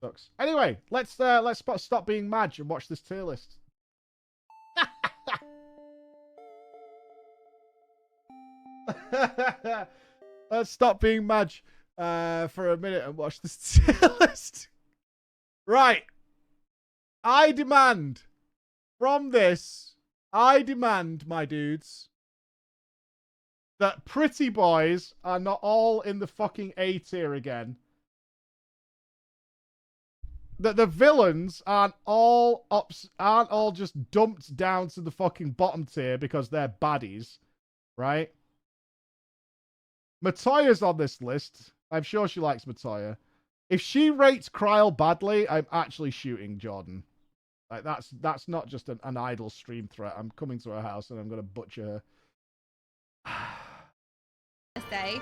Sucks. Anyway, let's stop being Madge and watch this tier list. Let's stop being Madge for a minute and watch this tier list. Right. I demand from this, my dudes, that pretty boys are not all in the fucking A tier again. That the villains aren't all just dumped down to the fucking bottom tier because they're baddies, right? Matoya's on this list. I'm sure she likes Matoya. If she rates Kryl badly, I'm actually shooting Jordan. Like that's not just an idle stream threat. I'm coming to her house and I'm gonna butcher her. Say.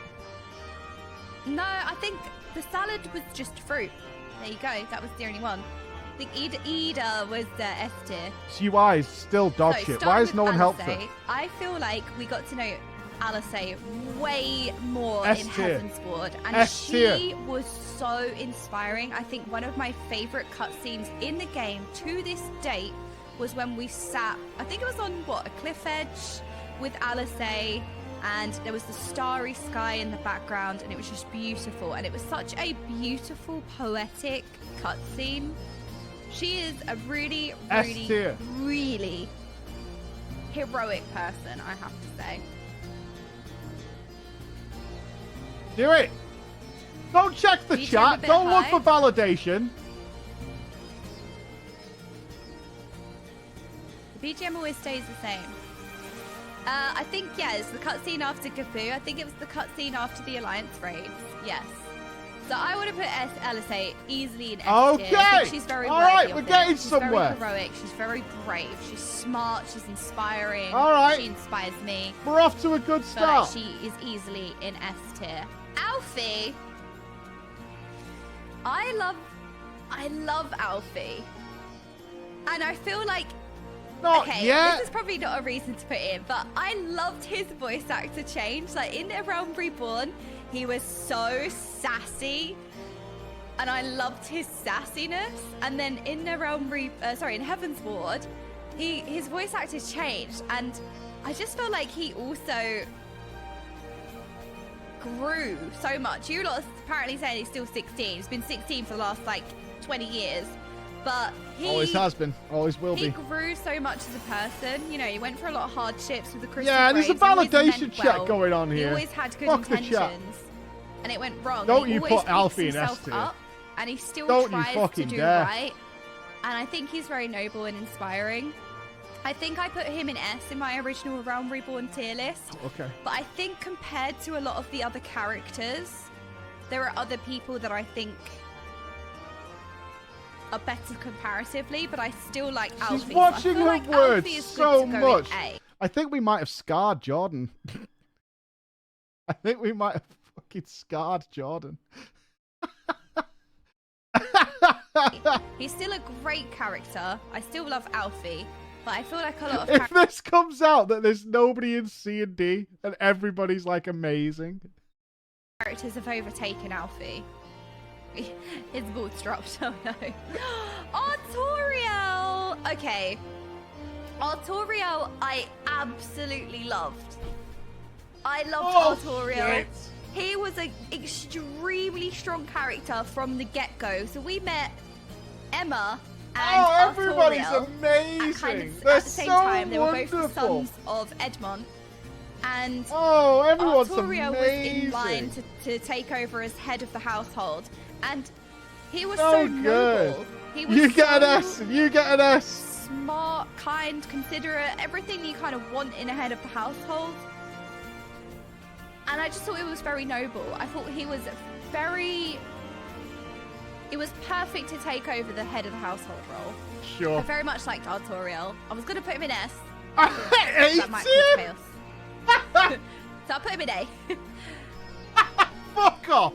No, I think the salad was just fruit. There you go. That was the only one. I think Ida was the S tier. UI is still dog shit. Why has no one helped her? I feel like we got to know Alice way more S in tier. Heaven's Ward, and S tier. she was so inspiring. I think one of my favorite cutscenes in the game to this date was when we sat, I think it was on what, a cliff edge with Alice, and there was the starry sky in the background, and it was just beautiful, and it was such a beautiful poetic cutscene. She is a really really heroic person, I have to say. Do it. Don't check the chat. Don't look for validation. The BGM always stays the same. I think, yeah, it's the cutscene after Gafu. I think it was the cutscene after the Alliance raids. Yes. So I would have put Alice easily in S tier. I think she's very all right, worthy we're of getting it. She's somewhere. Very heroic. She's very brave. She's smart. She's inspiring. All right. She inspires me. We're off to a good start. So she is easily in S tier. Alfie. I love Alfie. And I feel like this is probably not a reason to put in, but I loved his voice actor change. Like in The Realm Reborn, he was so sassy, and I loved his sassiness. And then in The Realm in Heaven's Ward, his voice actor changed, and I just felt like he also grew so much. You lot apparently saying he's still 16. He's been 16 for the last like 20 years. But he always has been, always will be. He grew so much as a person. You know, he went through a lot of hardships with the Christian Yeah, there's a validation check well. going on here. He always had good Fuck intentions, and it went wrong. Don't he you always put Alfie in himself S tier. up, and he still Don't tries you fucking to do dare. right. And I think he's very noble and inspiring. I think I put him in S in my original Realm Reborn tier list. Okay. But I think compared to a lot of the other characters, there are other people that I think are better comparatively, but I still like Alfie. She's watching her like words Alfie is so good to go in much. A. I think we might have scarred Jordan. I think we might have fucking scarred Jordan. He's still a great character. I still love Alfie, but I feel like a lot of If this comes out that there's nobody in C and D and everybody's like amazing, characters have overtaken Alfie. His boots dropped. Oh no. Artoriel. Okay. Artoriel, I absolutely loved. I loved Artoriel. Shit. He was an extremely strong character from the get-go. So we met Emma and everybody's Artoriel amazing. at They're the same so time. They were wonderful. both the sons of Edmond. And everyone's Artoriel was amazing. in line to take over as head of the household. And he was So so good. noble. He was You get so an S and you get an S. smart, kind, considerate, everything you kind of want in a head of the household. And I just thought it was very noble. I thought he was it was perfect to take over the head of the household role. Sure. I very much liked Artoriel. I was going to put him in S. I That hate might him. cause chaos. So I'll put him in A. Fuck off.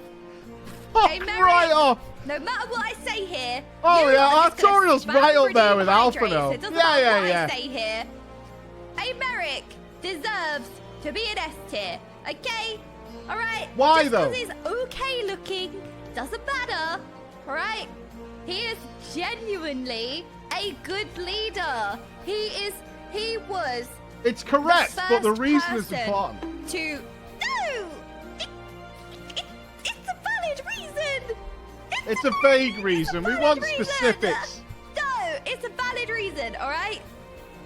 Fuck Hey, Mary. right off. No matter what I say here. Oh, you yeah, lot are just gonna Artoriel's spam right up there redeem with hydrates. Alphino. It doesn't Yeah, matter yeah, what yeah. I say here. A Merrick deserves to be an S tier. Okay? Alright? Why, just though? because he's okay looking doesn't matter. Alright? He is genuinely a good leader. He was. It's correct, but the reason is person important. No! It's a valid reason! It's a vague reason. We want specifics. No, it's a valid reason, alright?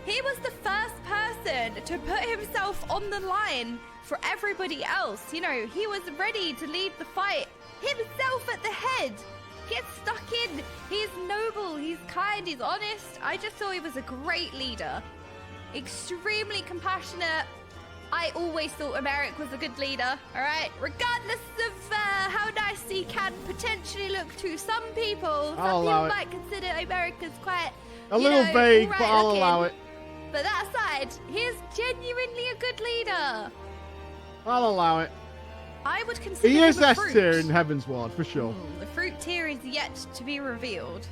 He was the first person to put himself on the line for everybody else. You know, he was ready to lead the fight himself at the head. Get stuck in. He's noble, he's kind, he's honest. I just thought he was a great leader. Extremely compassionate. I always thought Emeric was a good leader, alright? Regardless of how nice he can potentially look to some people. Some people might consider Emeric as quite, a little vague, but I'll allow it. But that aside, he is genuinely a good leader. I'll allow it. I would consider he is him a S tier in Heaven's Ward, for sure. The fruit tier is yet to be revealed.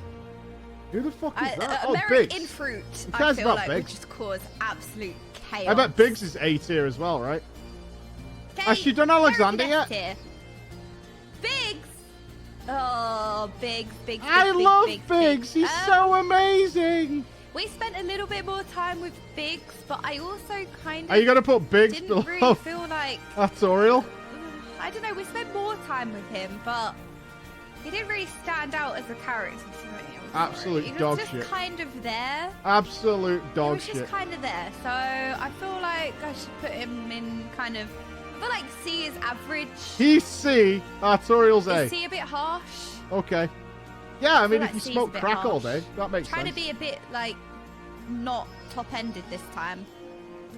Who the fuck is that? Emeric Biggs. in fruit, Who cares I feel about like, Biggs? would just cause absolute chaos. I bet Biggs is A tier as well, right? Okay, Has she done Alexander yet? Tier. Biggs! Oh, Biggs. I love Biggs. He's so amazing. We spent a little bit more time with Biggs, but I also kind of... Are you going to put Biggs didn't below really feel like... Artorial? I don't know, we spent more time with him, but he didn't really stand out as a character. Absolute dog shit. He was just kind of there. Absolute dog shit. He was just kind of there. So I feel like I should put him in kind of... I feel like C is average. He's C, Artorial's A. Is C a bit harsh? Okay. Yeah, I mean, like if you C's smoke a bit crack all harsh. day, that makes Trying sense. to be a bit, like, not top-ended this time.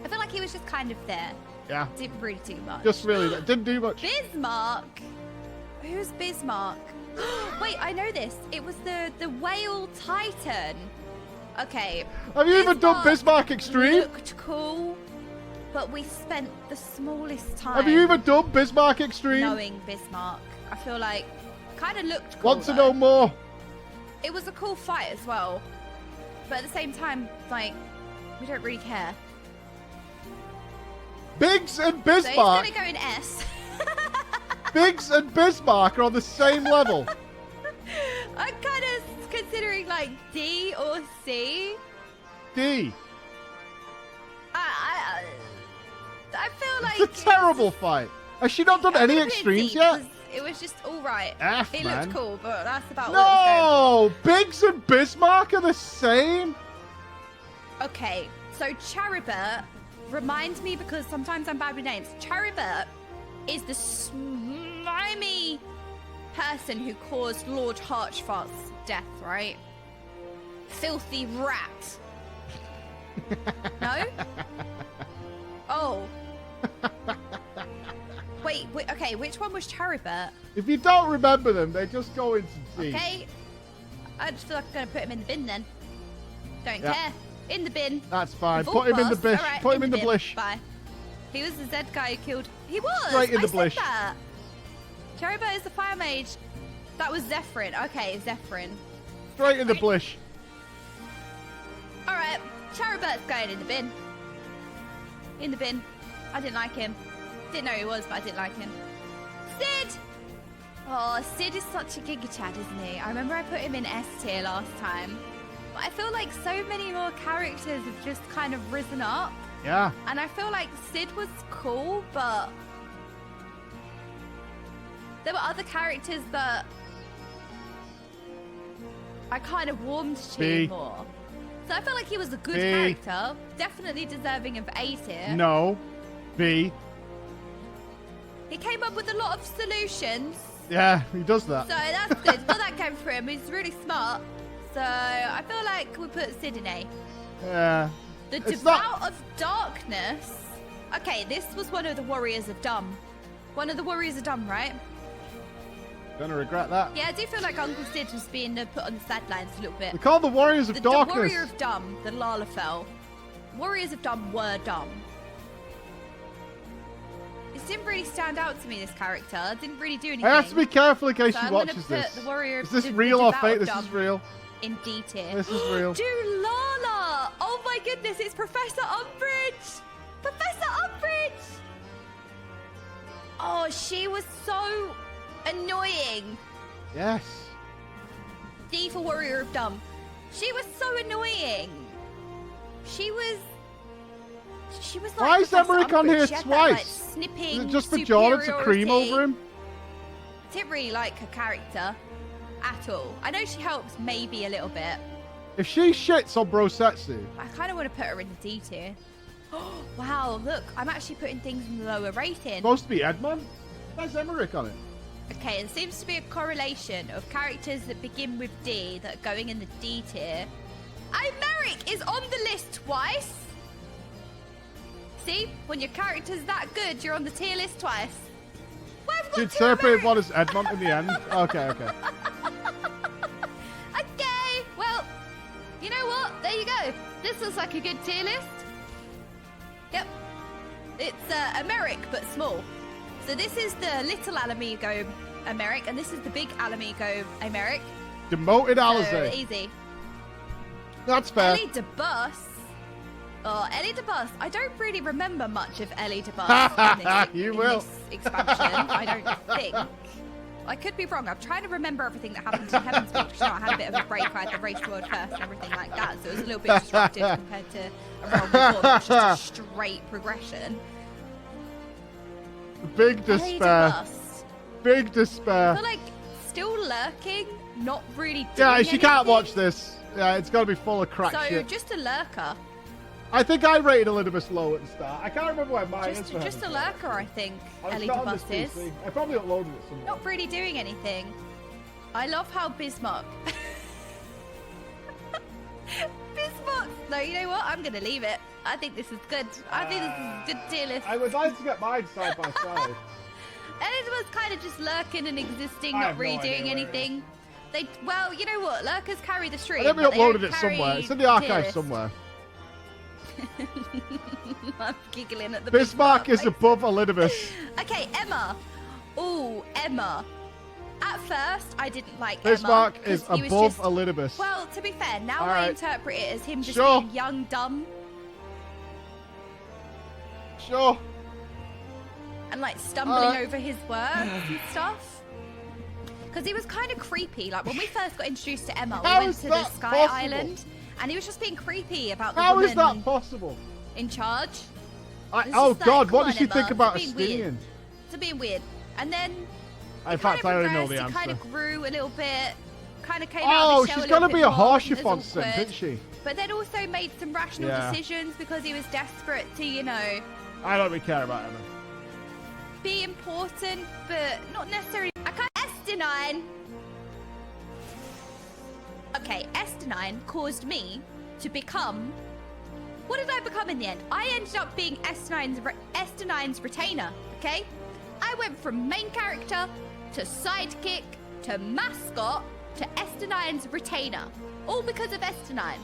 I feel like he was just kind of there. Yeah. Didn't really do much. Just really, didn't do much. Bismarck? Who's Bismarck? Wait, I know this. It was the whale titan. Okay. Have you even done Bismarck Extreme? Looked cool, but we spent the smallest time. Have you even done Bismarck Extreme? Knowing Bismarck. I feel like kind of looked cool. Want to know more? It was a cool fight as well, but at the same time, like, we don't really care. Biggs and So Bismarck. he's gonna go in S. Biggs and Bismarck are on the same level. I'm kind of considering like D or C. D. I feel like It's a terrible fight. Has she not done any extremes yet? It was just all right. F, it man. looked cool, but that's about all it was No! Biggs and Bismarck are the same? going. Okay, so Charibert reminds me, because sometimes I'm bad with names. Charibert is the slimy person who caused Lord Harchfart's death, right? Filthy rat. No? Oh. Wait, okay, which one was Charibert? If you don't remember them, they just go into C. Okay. I just feel like I'm going to put him in the bin then. Don't Yeah. care. In the bin. That's fine. We've Put him all in the passed. bish. All right, Put him in the bin. blish. Bye. He was the Z guy who killed... He was! Straight in the I blish. said that. Charibert is the fire mage. That was Zephyrin. Okay, Zephyrin. Straight in the blish. Alright, Charibert's going in the bin. In the bin. I didn't like him. Didn't know who he was, but I didn't like him. Sid! Oh, Sid is such a Giga Chad, isn't he? I remember I put him in S tier last time. But I feel like so many more characters have just kind of risen up. Yeah. And I feel like Sid was cool, but there were other characters that I kind of warmed to B. more. So I felt like he was a good B. character. Definitely deserving of A tier. No. B. He came up with a lot of solutions. Yeah, he does that. So that's good. Well, that came from him. He's really smart. So I feel like we put Sid in A. Yeah. The It's Devout of Darkness. Okay, this was one of the Warriors of Dumb. One of the Warriors of Dumb, right? Gonna regret that. Yeah, I do feel like Uncle Sid was being put on the sidelines a little bit. They're called the Warriors of The Darkness. Warrior of Dumb, the Lalafell. Warriors of Dumb were dumb. It didn't really stand out to me, this character. Didn't really do anything. I have to be careful in case So she I'm gonna watches put this. the Warrior Is this the real or Devout fake? of This Dumb is real. in D tier. This is real. Dulala! Oh my goodness, it's Professor Umbridge! Professor Umbridge! Oh, she was so annoying. Yes. D for Warrior of Dumb. She was so annoying. She was like, why is Emmerich on here she had twice? That, like, snipping Is it just for Jordan to cream superiority. over him? I didn't really like her character at all. I know she helps maybe a little bit. If she shits on Brosetsu, I kind of want to put her in the D tier. Wow, look, I'm actually putting things in the lower rating. supposed to be Edmund. Where's Emmerich on it? Okay, there seems to be a correlation of characters that begin with D that are going in the D tier. Emmerich is on the list twice. See, when your character's that good, you're on the tier list twice. Why have we She got two interpreted Emmerich? what as Edmund in the end. Okay, okay. Okay, well, you know what? There you go. This looks like a good tier list. Yep. It's Emmerich, but small. So this is the little Alamigo Emmerich, and this is the big Alamigo Emmerich. Demoted So Alizé. easy. That's fair. Ellie DeBus. Oh, Ellie DeBus. I don't really remember much of Ellie DeBus in You will. this expansion. I don't think. I could be wrong. I'm trying to remember everything that happened in Heaven's Reach. You know, I had a bit of a break. I had the race world first and everything like that. So it was a little bit disruptive compared to a realm before that was just a straight progression. Big Ellie despair. DeBus. Big I despair. feel like still lurking, not really doing Yeah, she can't anything. watch this. Yeah, it's got to be full of crack So shit. just a lurker. I think I rated Elizabeth low at the start. I can't remember where mine is. Just for a heaven's sake. lurker, I think. I've Ellie got on this DeBus is. PC. I probably uploaded it somewhere. Not really doing anything. I love how Bismarck. Bismarck. No, you know what? I'm gonna leave it. I think this is good. I think this is a good tier list. I would like to get mine side by side. Elizabeth's kind of just lurking and existing, I not have no really idea doing where it anything. They, well, you know what? Lurkers carry the stream. I think we but they don't uploaded it somewhere. carry It's in the tier archive list. somewhere. I'm giggling at the Bismarck is face. above Elizabeth. Okay, Emma. Oh, Emma. At first, I didn't like Bismarck Emma. is 'cause he was above just- Elizabeth. Well, to be fair, now All I right. interpret it as him just Sure. being young, dumb, Sure. and like stumbling over his words and stuff. Because he was kind of creepy. Like when we first got introduced to Emma, How we went is to the that Sky possible? Island, and he was just being creepy about the How woman is that possible? in charge. It's Oh just like, God, come what on, does she Emma, think about stop being weird. Estinian? It's being weird. And then In it fact, I kind already of know the progressed, answer. It kind of grew a little bit. Kind of came out Oh, of his shell she's a little gonna be bit a more, harsh wasn't as response then, awkward. isn't she? But then also made some rational Yeah. decisions because he was desperate to, you know, I don't really care about Emma. be important, but not necessarily. I can't. Estinine. Okay, Estinine caused me to become. What did I become in the end? I ended up being Estinine's retainer. Okay, I went from main character to sidekick to mascot to Estinine's retainer, all because of Estinine.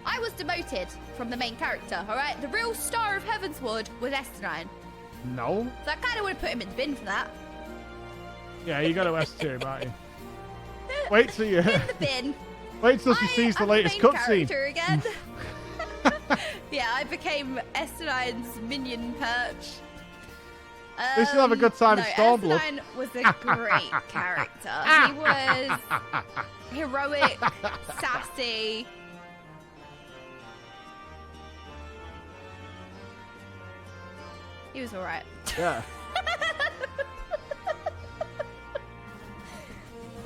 I was demoted from the main character. All right, the real star of Heavensward was Estinine. No. So I kind of want to put him in the bin for that. Yeah, you got to S tier, aren't you? Wait till you. In the bin. Wait till she sees the I'm latest main cutscene. character again. Yeah, I became Estinine's minion perch. They still have a good time in Stormblood. Estinine was a great character. He was heroic, sassy. He was alright. Yeah.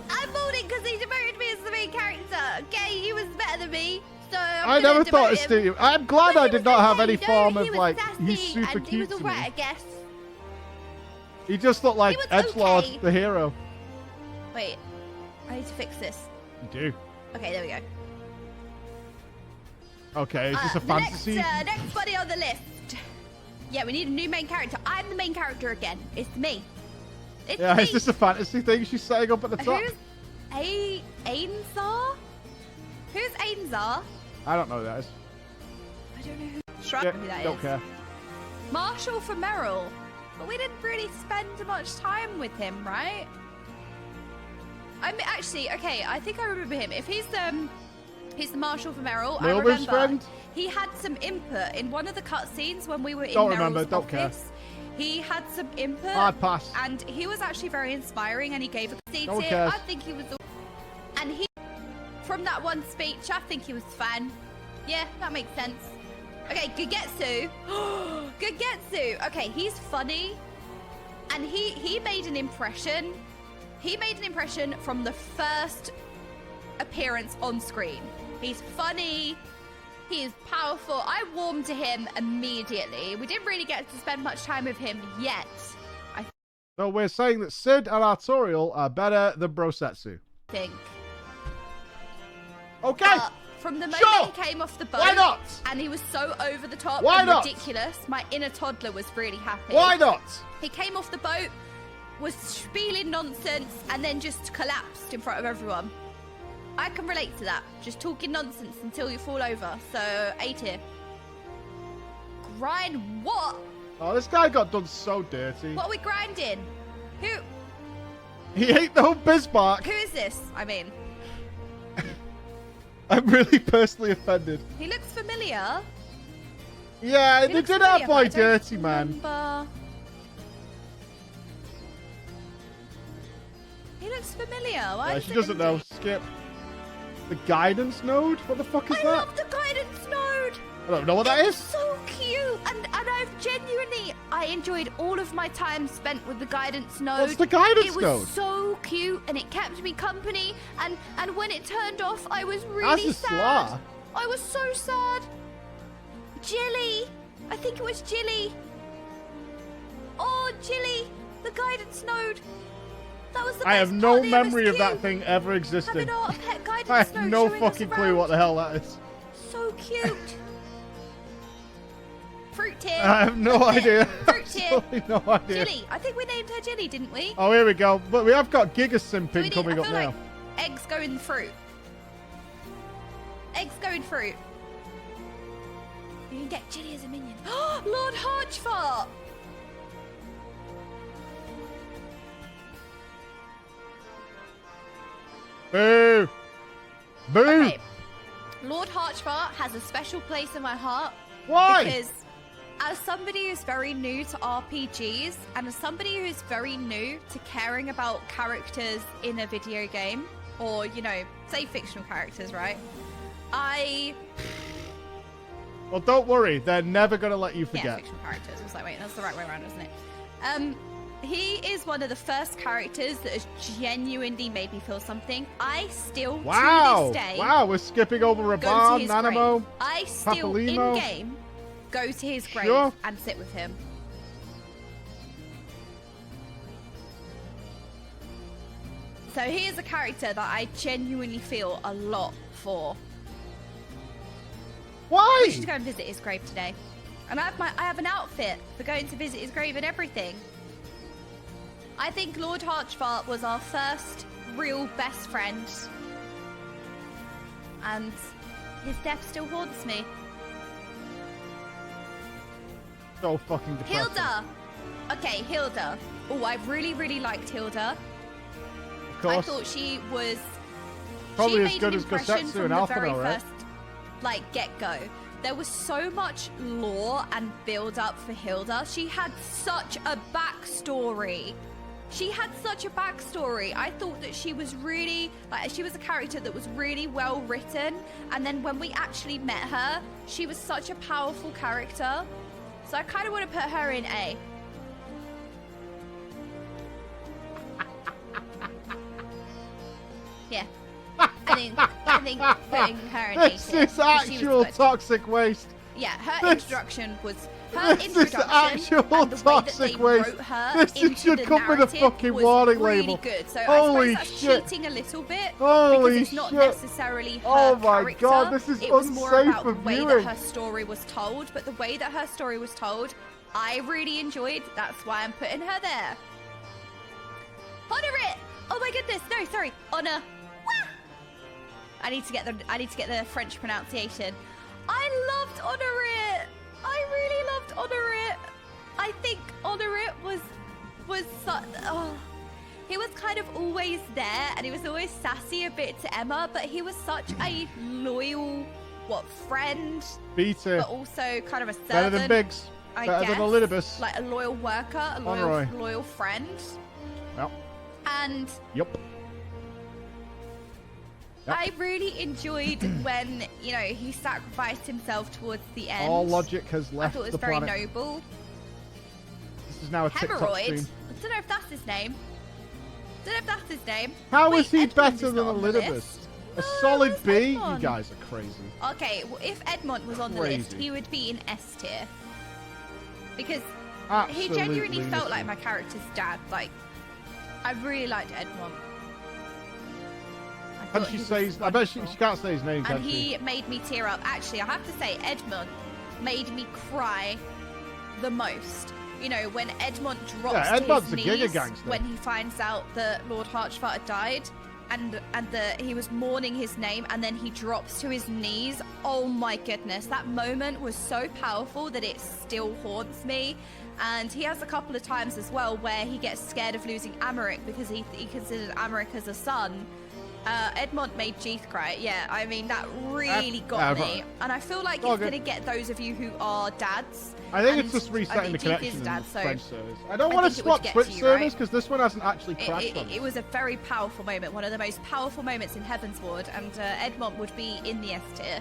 I'm mourning because he demoted me as the main character. Okay, he was better than me, so I never thought of Steve. Steve. I'm glad I did not have any No, form he of was like. sassy He's super and cute he was to alright, I me. guess. He just looked like was Edgelord, okay. the hero. Wait, I need to fix this. You do. Okay, there we go. Okay, is this a The fantasy? next buddy on the list. Yeah, we need a new main character. I'm the main character again. It's me. It's Yeah, me. is this a fantasy thing she's setting up at the top? Who's Ainzar? Who's Ainzar? I don't know who that is. I don't know who, Yeah, who that don't is. care. Marshall for Merrill. But we didn't really spend much time with him, right? I mean, actually, okay, I think I remember him. If he's the Marshall for Merrill, I Milbur's remember friend? he had some input in one of the cutscenes when we were in Don't Merrill's remember, don't care. office. He had some input. Hard pass. And he was actually very inspiring, and he gave a C No one tier. cares. I think he was. And he from that one speech, I think he was fine. Yeah, that makes sense. Okay, Gegetsu. Gegetsu. Okay, he's funny. And he made an impression. He made an impression from the first appearance on screen. He's funny. He is powerful. I warmed to him immediately. We didn't really get to spend much time with him yet. So we're saying that Sid and Artorial are better than Brosetsu. Think. Okay. From the moment sure. he came off the boat, why not? And he was so over the top Why and not? ridiculous, my inner toddler was really happy. Why not? He came off the boat, was spieling nonsense, and then just collapsed in front of everyone. I can relate to that. Just talking nonsense until you fall over. So, A tier. Grind what? Oh, this guy got done so dirty. What are we grinding? Who? He ate the whole Bismarck. Who is this? I mean, I'm really personally offended. he looks familiar. Yeah, He they looks did familiar, have but I my don't dirty man. remember. He looks familiar. Why Yeah, does she it doesn't ring know. me? Skip. The guidance node? What the fuck is I that? love the guidance node. I don't know what that It's is. so cute, and I've genuinely enjoyed all of my time spent with the guidance node. What's the guidance It was node? so cute, and it kept me company. And when it turned off, I was That's really a sad. slaw. I was so sad. Jilly, I think it was Jilly. Oh, Jilly, the guidance node. That was the I best have no part. It was memory of that cute. thing ever existing. Having our pet guidance I have node no showing us fucking clue around. what the hell that is. So cute. Fruit tier. I have no idea. Fruit tier. Absolutely no idea. Jilly. I think we named her Jilly, didn't we? Oh, here we go. But we have got Giga Do we Simping need- coming I up feel now. like eggs go in fruit. Eggs go in fruit. You can get Jilly as a minion. Lord Hodgefart. Boo! Boo! Okay. Lord Harchfart has a special place in my heart. Why? Because as somebody who's very new to RPGs and as somebody who's very new to caring about characters in a video game, or, you know, say fictional characters, right? Well, don't worry. They're never going to let you Yeah, forget. fictional characters. I was like, wait, that's the right way around, isn't it? He is one of the first characters that has genuinely made me feel something. I still, Wow! to this day, Wow, we're skipping over go to Raban, his Nanamo. grave. I still, Papalimo. in-game, go to his grave Sure. and sit with him. So he is a character that I genuinely feel a lot for. Why? We should go and visit his grave today. And I have an outfit for going to visit his grave and everything. I think Lord Harchfart was our first real best friend. And his death still haunts me. So fucking depressing. Hilda! Okay, Hilda. Oh, I really, really liked Hilda. Of course. I thought she was... Probably she as made good an as impression Gosetsu from and the Alphinaud, very right? first, like, get-go. There was so much lore and build-up for Hilda. She had such a backstory. She had such a backstory. I thought that she was really, like, she was a character that was really well written. And then when we actually met her, she was such a powerful character. So I kind of want to put her in A. Yeah. I think putting her in A This tier, is 'cause she was actual good. toxic waste. Yeah, her This- introduction was her This is introduction actual and the way that toxic they waste. wrote her This into should the come with a narrative fucking was warning really label. good. So Holy I suppose shit. that's cheating a little bit Holy because it's not shit. necessarily her Oh my character. God, this is it was more unsafe about for the way viewing. that her story was told. But the way that her story was told, I really enjoyed. That's why I'm putting her there. Honor it! Oh my goodness! No, sorry, honor. I need to get the French pronunciation. I loved Honor It. I really loved Honor It. I think Honor It was he was kind of always there, and he was always sassy a bit to Emma, but he was such a loyal friend, Beta. but also kind of a servant. Better than Biggs. I Better guess, than Elidibus. like a loyal worker, a Conroy. loyal friend, Yep. and Yep. Yep. I really enjoyed when, you know, he sacrificed himself towards the end. All logic has I left thought it was the very planet. noble. This is now a TikTok Hemorrhoid. stream. I don't know if that's his name. How Wait, is he Edmund better is than not on the Elidibus? list. A No, solid where's B? You Edmund? guys are crazy. Okay, well, if Edmond was on the list, Crazy. he would be in S tier. Because Absolutely he genuinely felt lunacy. like my character's dad. Like, I really liked Edmond. I And thought she he was says, I bet she wonderful. can't say his name, can And she? he made me tear up. Actually, I have to say, Edmund made me cry the most. You know, when Edmund drops Yeah, to Edmund's his a giga knees gangster. when he finds out that Lord Harchfart had died, and he was mourning his name, and then he drops to his knees. Oh my goodness, that moment was so powerful that it still haunts me. And he has a couple of times as well where he gets scared of losing Amaric because he considered Amaric as a son. Edmond made Jeeth cry. Yeah, I mean, that really got me. And I feel like it's going to get those of you who are dads. I think it's and just resetting the Jeeth connection is in dad, the so French servers. I don't want to think it would swap get Twitch to you, servers right? because this one hasn't actually crashed on It was a very powerful moment, one of the most powerful moments in Heavensward, and Edmond would be in the S tier.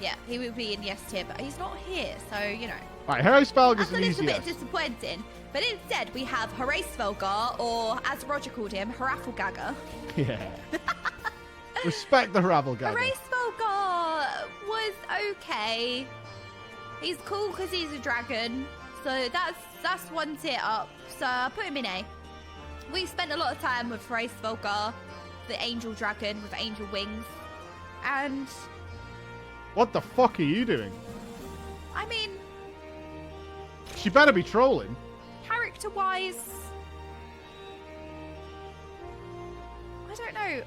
Yeah, he would be in the S tier, but he's not here, so, you know. Right, Harry Spelga's That's a an little easy bit S. disappointing. But instead, we have Horace Svelgar, or as Roger called him, Haraffelgagger. Yeah. Respect the Ravelgagger. Horace Svelgar was okay. He's cool because he's a dragon, so that's one tier up. So I put him in A. We spent a lot of time with Horace Svelgar, the angel dragon with angel wings, and What the fuck are you doing? I mean, She better be trolling. character-wise, I don't know.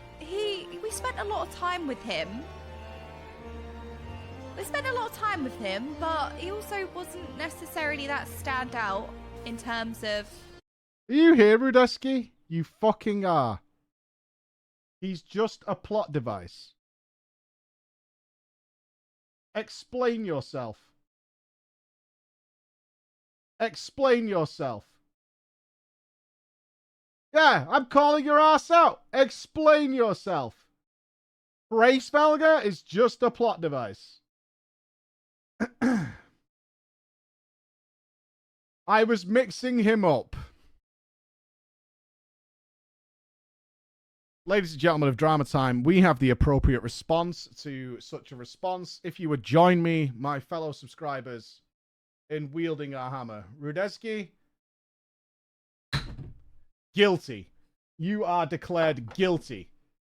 We spent a lot of time with him. But he also wasn't necessarily that standout in terms of. Are you here, Rudeski? You fucking are. He's just a plot device. Explain yourself. Explain yourself. Yeah, I'm calling your ass out. Explain yourself. Bracefelger is just a plot device. I was mixing him up. Ladies and gentlemen of Drama Time, we have the appropriate response to such a response. If you would join me, my fellow subscribers, in wielding our hammer. Rudeski, guilty. You are declared guilty.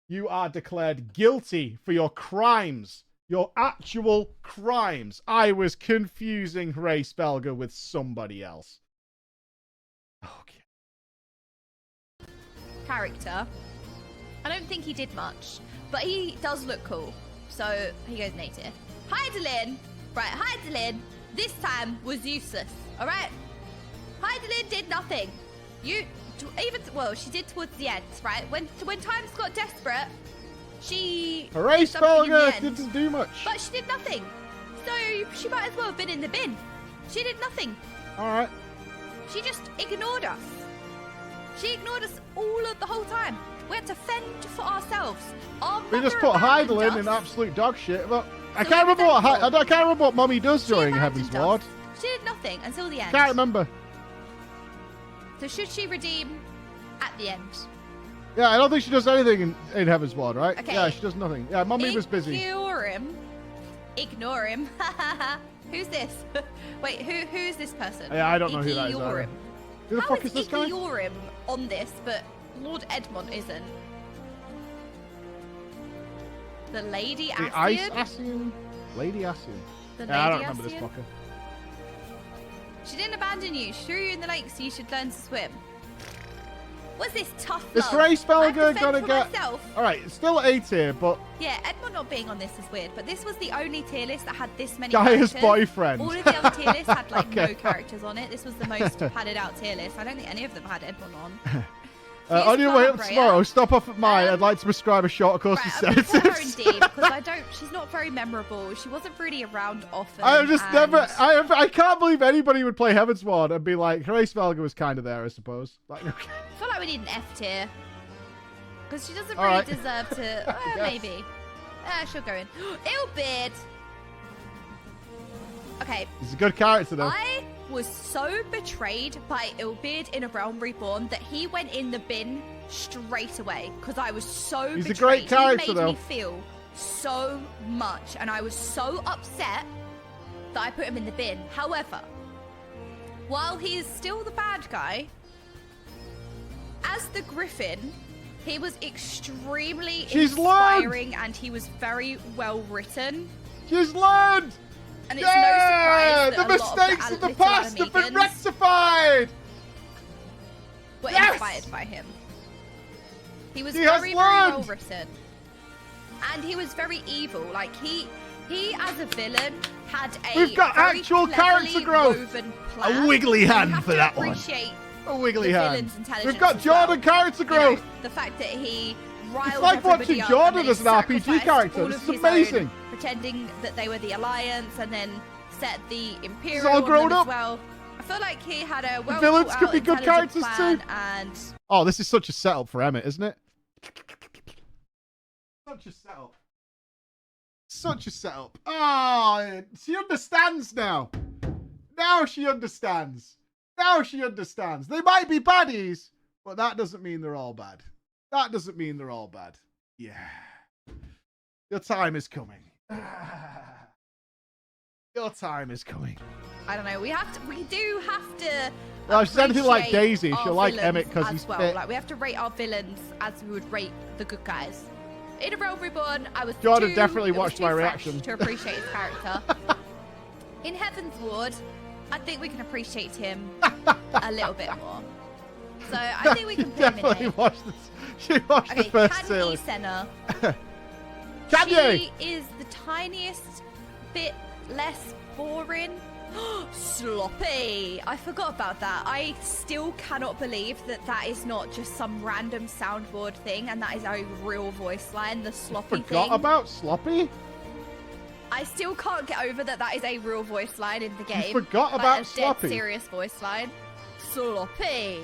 You are declared guilty for your crimes. Your actual crimes. I was confusing Ray Spelga with somebody else. Okay. Character. I don't think he did much, but he does look cool. So he goes in A tier. Hydaelyn, right? Hydaelyn this time was useless. All right. Hydaelyn did nothing. She did towards the end, right? When times got desperate, she. Ray did something in the Spelga end. didn't do much. But she did nothing. So she might as well have been in the bin. She did nothing. All right. She just ignored us. She ignored us the whole time. We had to fend for ourselves. Our We just mother put abandoned Hydaelyn us. in absolute dog shit. But I So can't we remember what thankful. I can't remember what Mommy does She during abandoned Heaven's us. Ward. She did nothing until the end. Can't remember. So should she redeem at the end? Yeah, I don't think she does anything in Heaven's Ward, right? Okay. Yeah, she does nothing. Yeah, Mommy was busy. Ignore him. Ignore him. Who's this? Wait, who's this person? Yeah, I don't know who that is. Ignore either. him. Who the How fuck is this guy? Ignore him on this, but Lord Edmond isn't? The Lady The Ice Ascian? Ascian? Lady Ascian. The Yeah, I don't Lady remember this Ascian? fucker. She didn't abandon you. She threw you in the lake so you should learn to swim. What's this tough Is love? Ray I have to Spelga fend gonna for get... myself. Alright, it's still A tier, but Yeah, Edmond not being on this is weird, but this was the only tier list that had this many Gaia's characters. boyfriend. All of the other tier lists had like Okay. no characters on it. This was the most padded out tier list. I don't think any of them had Edmond on. On your way up Brea. tomorrow, stop off at mine. I'd like to prescribe a short course of Right, I'm gonna put her in sedatives. D because she's not very memorable. She wasn't really around often. I've just and never... I can't believe anybody would play Heaven's Ward and be like, Ray Spelga was kind of there, I suppose. Like, okay. I feel like we need an F tier. because she doesn't All really right. deserve to. Maybe. She'll go in. Illbeard. Okay. He's a good character, though. I was so betrayed by Illbeard in A Realm Reborn that he went in the bin straight away because I was so He's betrayed. a great character, he made though. me feel so much, and I was so upset that I put him in the bin. However, while he is still the bad guy, as the Griffin, he was extremely inspiring and he was very well written. She's learned! And it's no surprise that the mistakes of the past have been rectified! Were inspired by him. He was very learned. well written. And he was very evil. Like, he as a villain had a We've got very actual character cleverly growth. woven plan. A wiggly You hand have for to that one. appreciate A wiggly the hand. villain's intelligence We've got as well. Jordan character You know, growth. the fact that he riled It's like watching everybody up Jordan and as an then RPG sacrificed character. all This of is his amazing. own, pretending that they were the Alliance, and then set the Imperial all on grown them up. as well. I feel like he had a well villains thought could out be good intelligent characters plan too. And Oh, this is such a setup for Emmett, isn't it? Such a setup. Such a setup. Oh, she understands now. Now she understands. Now she understands. They might be baddies, but that doesn't mean they're all bad. That doesn't mean they're all bad. Yeah. Your time is coming. Your time is coming. I don't know. We do have to. Well, if she's anything like appreciate Daisy, our she'll like villains Emmett because as he's well. fit. Like, we have to rate our villains as we would rate the good guys. In A Realm Reborn, I was Jordan too, definitely it was watched too my fresh reaction. to appreciate his character. In Heaven's Ward, I think we can appreciate him a little bit more. So I think we can put him in definitely A. watched this. She watched the first Candy series. Senna. Kanye! She is the tiniest bit less boring. Sloppy. I forgot about that. I still cannot believe that that is not just some random soundboard thing, and that is a real voice line. The sloppy Forgot thing. about Sloppy? I still can't get over that that is a real voice line in the game. You forgot Like, about a Sloppy? dead serious voice line. Sloppy.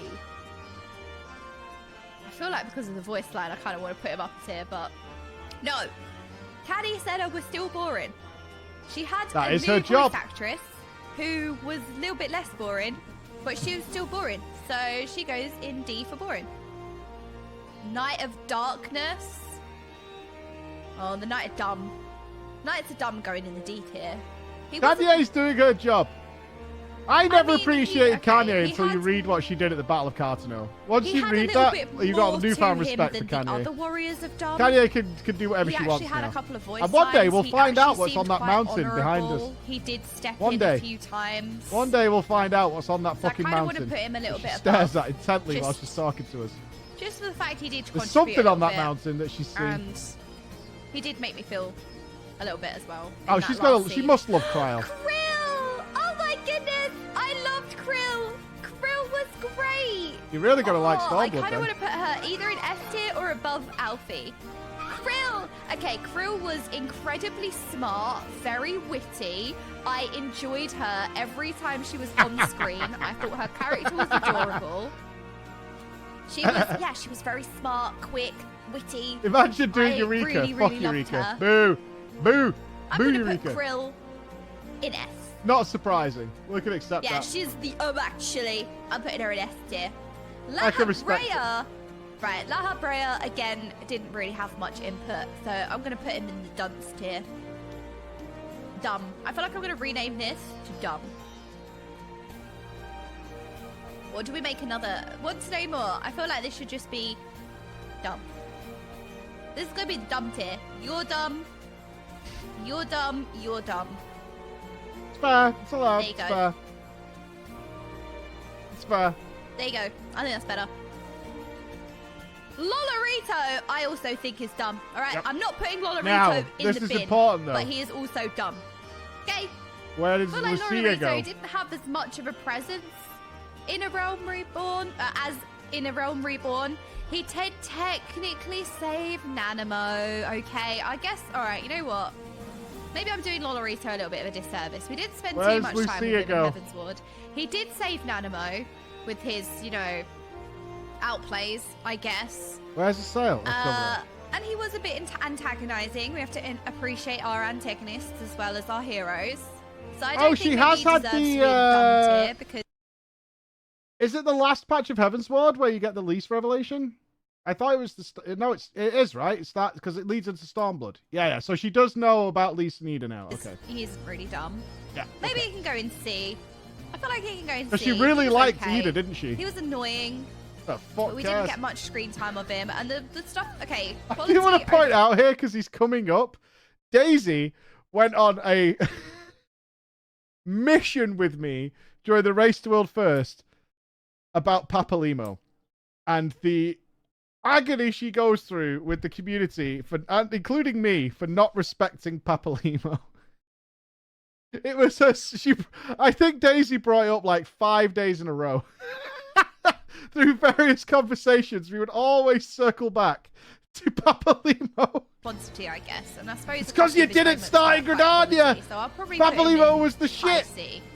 I feel like because of the voice line, I kind of want to put him up here, but no. Caddy said I was still boring. She had That a is new her job. voice actress who was a little bit less boring, but she was still boring. So she goes in D for boring. Knight of Darkness. Oh, the Knight of Dumb. Knights of Dumb going in the D tier. He wasn't- Kanye's doing her job. I never mean, appreciated Kanye he until you had- read what she did at the Battle of Cartano. Once he you had a read little that, bit you got more a newfound to him respect for than the other Kanye. warriors of Dumb. Kanye can do whatever He she actually wants had now. a couple of voice And one day lines. we'll He find actually out what's on seemed that quite mountain behind us. honourable. He did step One in day. a few times. One day we'll find out what's on that So I fucking kind of want mountain. to put him a little She bit stares above. at it intently while Just- she's talking to us. Just for the fact he did There's contribute something a on little that bit, mountain that she's seen. and he did make me feel a little bit as well. in Oh, that she's last got. She scene. must love Cryle. Krill! Oh my goodness! I loved Krill! Krill was great! You're really gonna like I Stormblood kind of then. want to put her either in S tier or above Alfie. Krill! Okay, Krill was incredibly smart, very witty. I enjoyed her every time she was on screen. I thought her character was adorable. She was very smart, quick, witty. Imagine doing I Eureka. really, Fuck really loved Eureka. her. Boo. Boo. I'm Boo gonna Eureka. put Krill in S. Not surprising. We can accept Yeah, that. she's the actually. I'm putting her in S tier. I can respect Brea. Right, Laha Brea, again, didn't really have much input, so I'm going to put him in the dunce tier. Dumb. I feel like I'm going to rename this to Dumb. Or do we make another? What's no more? I feel like this should just be Dumb. This is going to be the Dumb tier. You're dumb. You're dumb. You're dumb. It's fair. It's allowed. There you It's go. fair. It's fair. There you go. I think that's better. Lolorito, I also think is dumb. All right, Yep. I'm not putting Lolorito Now, in this the is bin, important, though. but he is also dumb. Okay, Where does I feel like Lucia Lolorito go? didn't have as much of a presence in A Realm Reborn as in A Realm Reborn. He did technically save Nanamo. Okay, I guess. All right, you know what? Maybe I'm doing Lolorito a little bit of a disservice. We did spend too Where's much time Lucia with him go? in Heaven's Ward. He did save Nanamo with his, you know, outplays, I guess. Where's the sail? Let's go over there. And he was a bit antagonizing. We have to appreciate our antagonists as well as our heroes. So I don't think she has had to be in dumb tier because... Is it the last patch of Heavensward where you get the least revelation? I thought it was the... No, it is, right? It's that because it leads into Stormblood. Yeah. So she does know about Lisa Nida now. Okay. He's really dumb. Yeah. Maybe he can go in C. I feel like he can go in C. But she really liked Nida, didn't she? He was annoying. The fuck But we didn't get much screen time of him. And the stuff... Okay. I do want to point out here, because he's coming up, Daisy went on a mission with me during the Race to World First about Papalimo. And the agony she goes through with the community, and including me, for not respecting Papalimo. It was I think Daisy brought it up like 5 days in a row. Through various conversations, we would always circle back to Papalimo. Quantity, I guess. And I suppose it's because you didn't start in Grenada. So I'll probably Papalimo was the shit.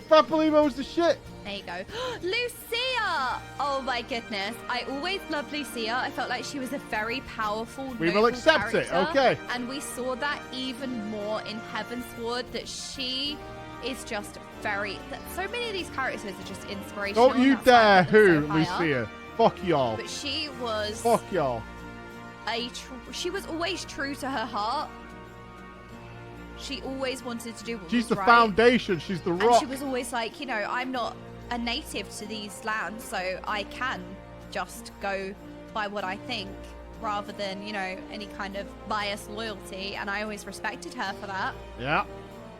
Papalimo was the shit. There you go. Lucia! Oh my goodness. I always loved Lucia. I felt like she was a very powerful, we will accept character. It, okay. And we saw that even more in Heavensward, that she is just very... So many of these characters are just inspirational. Don't you dare who Lucia. Fuck y'all. But she was... Fuck y'all. She was always true to her heart. She always wanted to do what was right. She's the foundation. She's the rock. And she was always like, you know, I'm not a native to these lands, so I can just go by what I think rather than, you know, any kind of biased loyalty. And I always respected her for that. Yeah.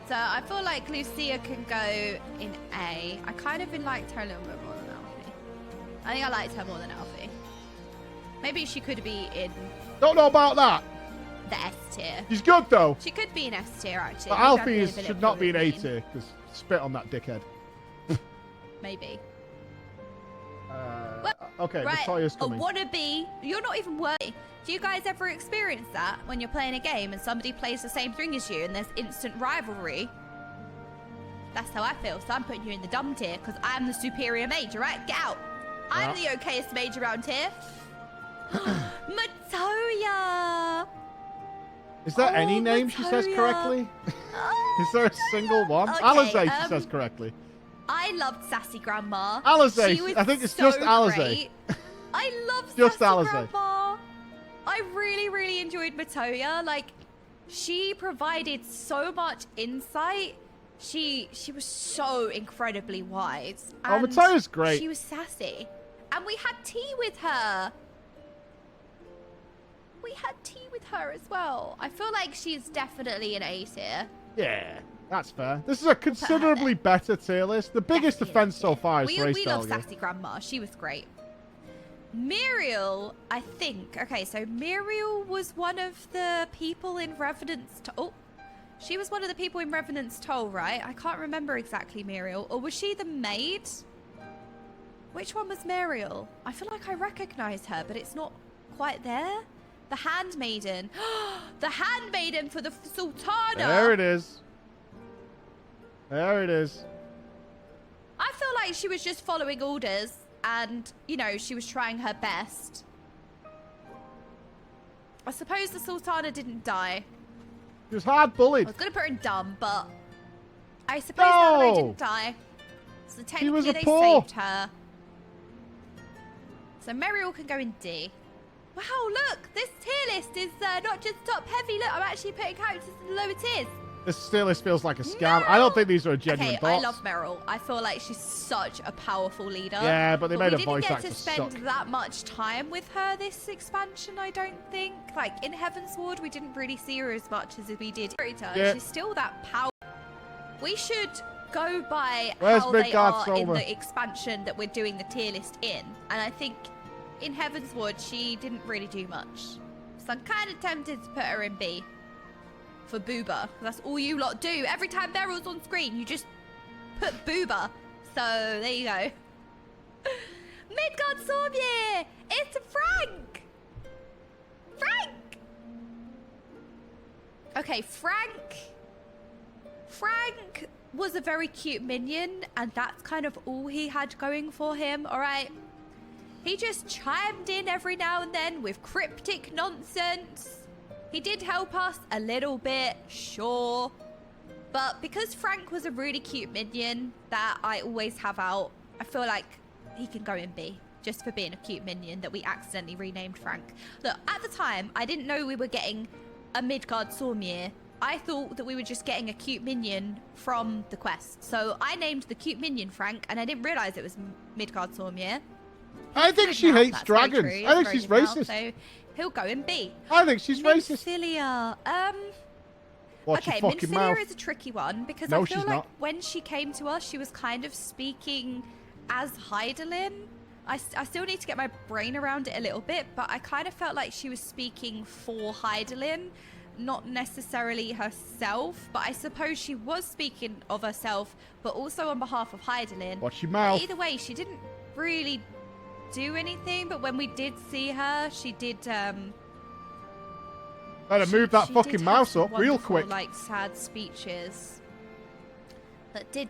So I feel like Lucia can go in A. I kind of liked her a little bit more than Alfie. I think I liked her more than Alfie. Maybe she could be in... Don't know about that. The S tier. She's good though. She could be an S tier actually. But Alfie should not be an A tier because spit on that dickhead. Maybe. Okay, right. Messiah's coming. A wannabe. You're not even worthy. Do you guys ever experience that when you're playing a game and somebody plays the same thing as you and there's instant rivalry? That's how I feel. So I'm putting you in the dumb tier because I'm the superior mage, alright? Get out. I'm the okayest mage around here. Matoya! Is there any name she says correctly? Is there a single one? Okay, Alize she says correctly. I loved Sassy Grandma. Alize, I think it's so just Alize. I love just Sassy Alize. Grandma. I really, really enjoyed Matoya. Like, she provided so much insight. She was so incredibly wise. Oh, Matoya's great. She was sassy. And we had tea with her. We had tea with her as well. I feel like she's definitely an A tier. Yeah, that's fair. This is a considerably better tier list. The biggest offense so far is Race We love Sassy Grandma. She was great. Muriel, I think. Okay, so Muriel was one of the people in Revenant's Toll. Oh, she was one of the people in Revenant's Toll, right? I can't remember exactly Muriel. Or was she the maid? Which one was Muriel? I feel like I recognize her, but it's not quite there. The handmaiden. The handmaiden for the Sultana. There it is. There it is. I feel like she was just following orders and, you know, she was trying her best. I suppose the Sultana didn't die. She was hard bullied. I was going to put her in dumb, but I suppose Nanabe didn't die. So technically they saved her. So Muriel can go in D. Wow, look, this tier list is not just top heavy. Look, I'm actually putting characters in the lower tiers. This tier list feels like a scam. I don't think these are a genuine bots. I love Meryl. I feel like she's such a powerful leader. Yeah, but they made a voice actor suck. We didn't get to spend that much time with her this expansion, I don't think. Like, in Heavensward, we didn't really see her as much as we did. Yeah. She's still that power. We should go by how they are in the expansion that we're doing the tier list in. And I think in Heavensward, she didn't really do much. So I'm kind of tempted to put her in B. For Booba. That's all you lot do. Every time Meryl's on screen, you just put Booba. So, there you go. Midgard Sorbier! It's Frank! Frank! Okay, Frank was a very cute minion, and that's kind of all he had going for him, alright? He just chimed in every now and then with cryptic nonsense. He did help us a little bit, sure. But because Frank was a really cute minion that I always have out, I feel like he can go in B. Just for being a cute minion that we accidentally renamed Frank. Look, at the time, I didn't know we were getting a Midgard Sormir. I thought that we were just getting a cute minion from the quest. So I named the cute minion Frank, and I didn't realize it was Midgard Sormir. I think she hates dragons. I think she's racist. So he'll go in B. I think she's racist. Minfilia. Okay, Minfilia is a tricky one because No, I feel she's like not. when she came to us, she was kind of speaking as Heidelin. I still need to get my brain around it a little bit, but I kind of felt like she was speaking for Heidelin, not necessarily herself, but I suppose she was speaking of herself, but also on behalf of Heidelin. Watch your mouth. Either way, she didn't really do anything, but when we did see her, she did, Better move that fucking mouse up real quick. Like, sad speeches that did,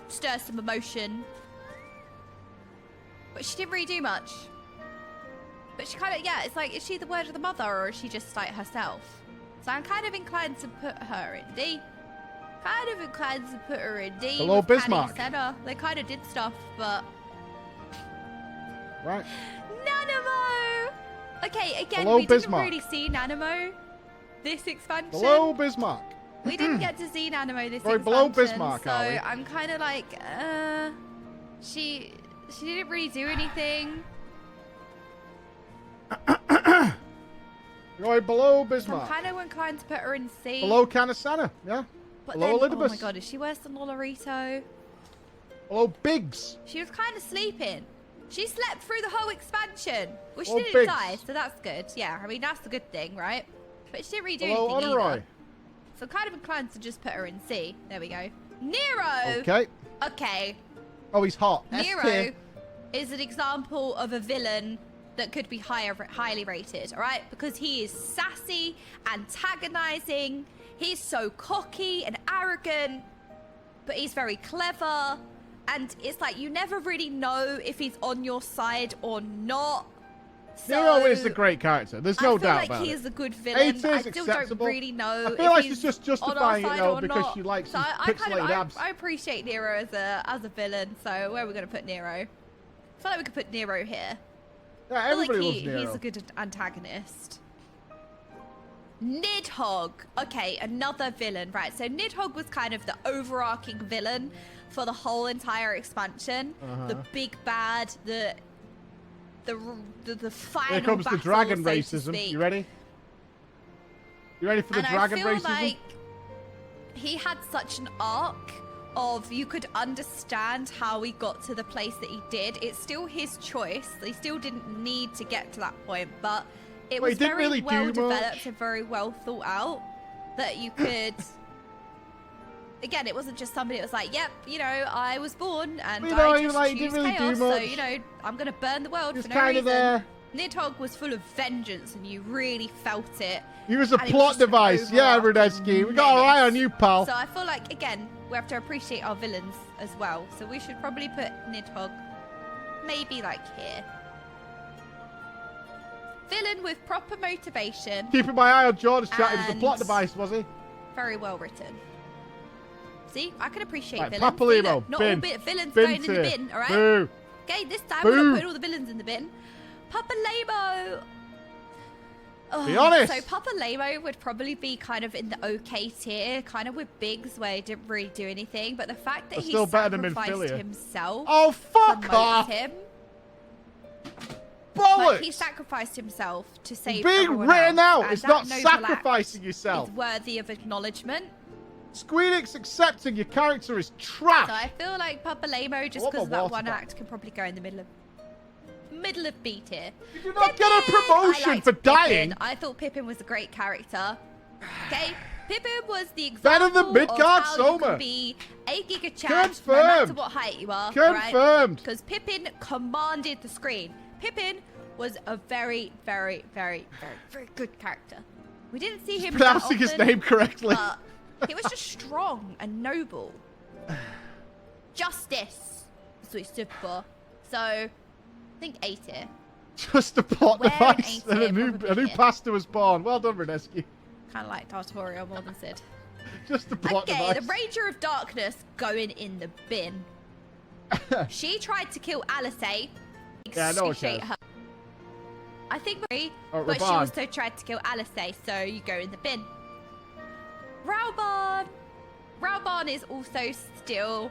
stir some emotion, but she didn't really do much. But she kind of, yeah, it's like, is she the word of the mother, or is she just like herself? So I'm kind of inclined to put her in D. Hello, Bismarck. They kind of did stuff, but Right. Nanamo. Okay, again, Hello, we Bismarck. didn't really see Nanamo this expansion. Hello, Bismarck. We didn't get to see Nanamo this Sorry, expansion, below Bismarck, so are we? I'm kind of like, she didn't really do anything. You're going below I'm Bismarck. kind of inclined to put her in C. Below Canasana, yeah. but below then, Elidibus. oh my god, is she worse than Lolorito? Hello, Biggs. She was kind of sleeping. She slept through the whole expansion. Well, she Oh, didn't Biggs. die, so that's good. Yeah, I mean, that's the good thing, right? But she didn't really do Hello, anything Honoroi. either. So I'm kind of inclined to just put her in C. There we go. Nero! Okay. Okay. Oh, he's hot. S Nero tier. is an example of a villain that could be highly rated, all right? Because he is sassy, antagonizing. He's so cocky and arrogant, but he's very clever. And it's like you never really know if he's on your side or not. So Nero is a great character. There's no doubt I feel about like he it. is a good villain. It I is still acceptable. don't really know I feel if like he's she's just on our justifying it side though or because not. she likes So his pixelated abs. I appreciate Nero as a villain. So where are we going to put Nero? I feel like we could put Nero here. Yeah, I feel like everybody loves Nero. he's a good antagonist. Nidhogg. Okay, another villain. Right, so Nidhogg was kind of the overarching villain for the whole entire expansion. The big bad, the final Here comes the battle, dragon so to racism. speak. You ready? You ready for the And dragon I feel racism? like he had such an arc of you could understand how he got to the place that he did. It's still his choice. He still didn't need to get to that point, but it Well, he was didn't very really do well much. developed and very well thought out that you could. Again, it wasn't just somebody that was like, yep, you know, I was born and You know, I he, just like, choose didn't really do chaos, so, much. you know, I'm going to burn the world Just for no kind of reason. there. Nidhogg was full of vengeance and you really felt it. He was a And he plot just an device. Yeah, overarching Rudetsky. We got our eye on menace. you, pal. So I feel like, again, we have to appreciate our villains as well. So we should probably put Nidhogg maybe like here. Villain with proper motivation. Keeping my eye on Jordan's chat. He was a And- plot device, was he? Very well written. See, I can appreciate Right, villains. See, Papalimo, look, not bin. all villains Bin going in the tier. bin, all right? Boo. Okay, this time we're Boo. not putting all the villains in the bin. Papalamo. Oh, Be honest. So Papalamo would probably be kind of in the okay tier, kind of with Biggs, where he didn't really do anything. But the fact that But he still better than sacrificed Minfilia. himself Oh, fuck promotes off. him. Bollocks. Like, he sacrificed himself to save Being everyone written else, out and is that not noble act sacrificing yourself. is worthy of acknowledgement. Squeenix accepting your character is trash. So I feel like Papalamo, just want because of my that water one back. act, can probably go in the middle of B tier. You do not get a Pippin! promotion I liked for Pippin. dying. I thought Pippin was a great character. Okay, Pippin was the Better example than Midgard of how you Soma. can be a Giga Chad no matter Confirmed. what height you are. Confirmed. Because Pippin commanded the screen. Pippin was a very, very, very, very, very good character. We didn't see him that Pronouncing his often, name correctly. but he was just strong and noble. Justice. That's what he stood for. So, I think A tier. Just a plot Where device, in and A a tier, new pastor was born. Well done, Renesky. Kind of like Tartario more than Sid. Just a plot Okay, device. the Ranger of Darkness going in the bin. She tried to kill Alice. Yeah, no one Excruciate cares. her. I think Marie, Oh, but she Raban. also tried to kill Alice, so you go in the bin. Raban. Raban is also still...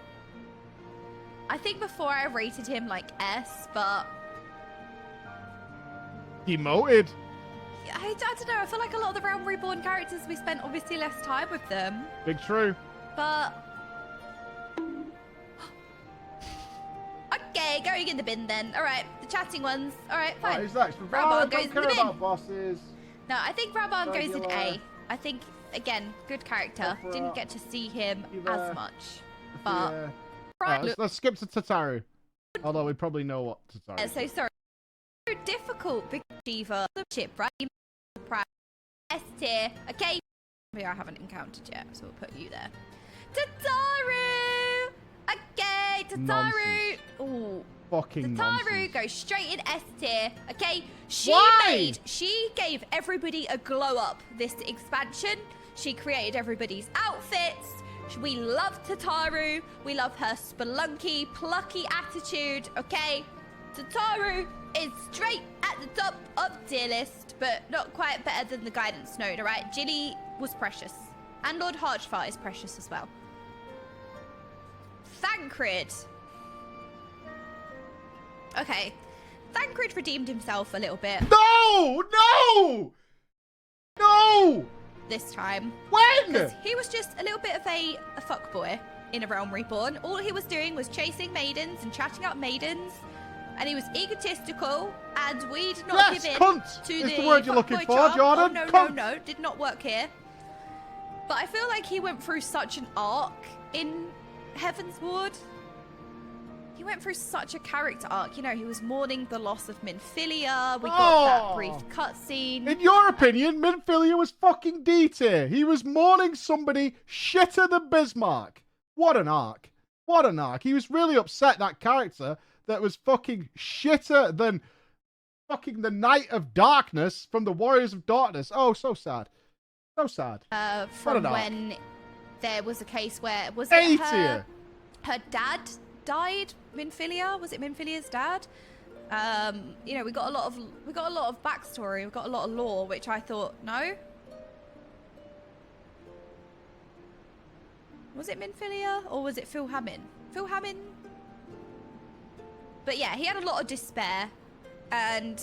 I think before I rated him like S, but... Demoted. I don't know, I feel like a lot of the Realm Reborn characters, we spent obviously less time with them. Big true. But... Okay, going in the bin then. Alright, the chatting ones. Alright, fine. Right, who's next? Raban goes Don't in care the bin. about bosses. No, I think Raban goes in Regular. A. I think, again, good character. Go for Didn't a- get to see him either- as much. But, Yeah. right, Right, let's skip to Tataru. Although we probably know what Tataru is. so sorry. So difficult because Shiva, the ship, right? S tier, okay? Maybe I haven't encountered yet, so we'll put you there. Tataru! Okay, Tataru! Nonsense. Ooh. Fucking Tataru nonsense. goes straight in S tier, okay? Why? She gave everybody a glow up this expansion. She created everybody's outfits. We love Tataru. We love her spelunky, plucky attitude, okay? Tataru is straight at the top of tier list, but not quite better than the guidance node, alright? Jilly was precious. And Lord Harchfart is precious as well. Thancred. Okay. Thancred redeemed himself a little bit No! No! No! this time. When? He was just a little bit of a fuckboy in a Realm Reborn. All he was doing was chasing maidens and chatting up maidens. And he was egotistical, and we did not Yes, give in cunt to is the word you're looking fuckboy for, charm. Jordan. Oh, no, Cunt. no, no, did not work here. But I feel like he went through such an arc in Heaven's Ward. He went through such a character arc. You know, he was mourning the loss of Minfilia. We got that brief cutscene. In your opinion, Minfilia was fucking D tier. He was mourning somebody shitter than Bismarck. What an arc. What an arc. He was really upset, that character that was fucking shitter than fucking the Knight of Darkness from the Warriors of Darkness. Oh, so sad. So sad. From an arc. when there was a case where was A it tier. her dad died? Minfilia? Was it Minfilia's dad? You know, we got a lot of backstory. We got a lot of lore, which I thought, no. Was it Minfilia or was it Phil Hammond? Phil Hammond. But yeah, he had a lot of despair, and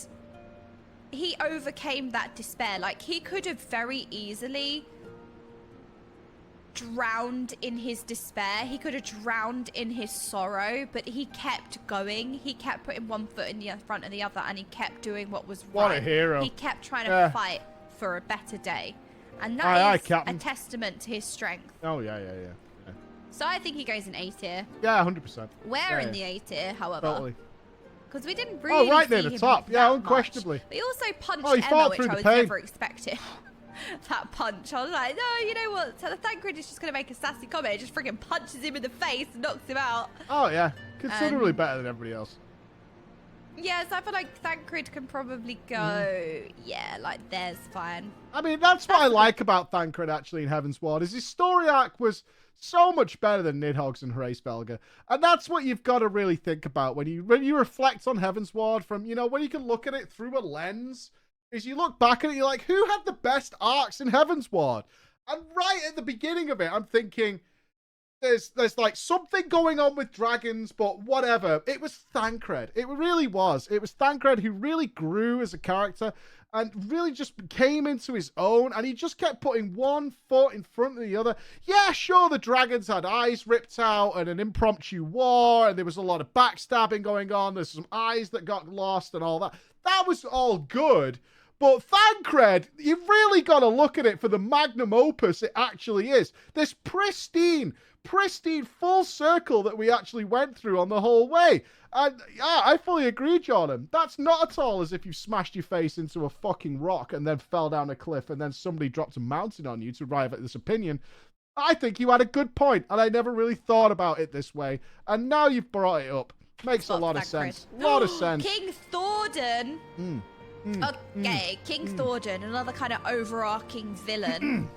he overcame that despair. Like, he could have very easily drowned in his despair. He could have drowned in his sorrow, but he kept going. He kept putting one foot in the front of the other, and he kept doing what was right. What a hero. He kept trying to Yeah. fight for a better day. And Aye, that aye, is a Captain. testament to his strength. Oh, yeah. So I think he goes in A tier. Yeah, 100%. We're Yeah, in yeah. the A tier, however. Totally. Because we didn't really right near see the him top. Yeah, that unquestionably. much. We also punched Oh, he Emma, fought which through I the was pain. never expecting. That punch. I was like, no, you know what? So the Thancred is just going to make a sassy comment. It just freaking punches him in the face and knocks him out. Oh, yeah. Considerably better than everybody else. Yeah, so I feel like Thancred can probably go, yeah, like there's fine. I mean, that's what I like about Thancred, actually, in Heaven's Ward, is his story arc was so much better than Nidhogg's and Hraesvelgr. And that's what you've got to really think about when you reflect on Heaven's Ward from, you know, when you can look at it through a lens, is you look back at it, you're like, who had the best arcs in Heaven's Ward? And right at the beginning of it, I'm thinking, there's like something going on with dragons, but whatever. It was Thancred. It really was. It was Thancred who really grew as a character and really just came into his own, and he just kept putting one foot in front of the other. Yeah, sure, the dragons had eyes ripped out and an impromptu war, and there was a lot of backstabbing going on. There's some eyes that got lost and all that. That was all good. But Thancred, you've really got to look at it for the magnum opus it actually is. This pristine full circle that we actually went through on the whole way. And yeah, I fully agree, Jordan. That's not at all as if you smashed your face into a fucking rock and then fell down a cliff and then somebody dropped a mountain on you to arrive at this opinion. I think you had a good point, and I never really thought about it this way. And now you've brought it up. Makes a lot of sense. A lot of sense. King Thordan. Okay, King Thordan, another kind of overarching villain.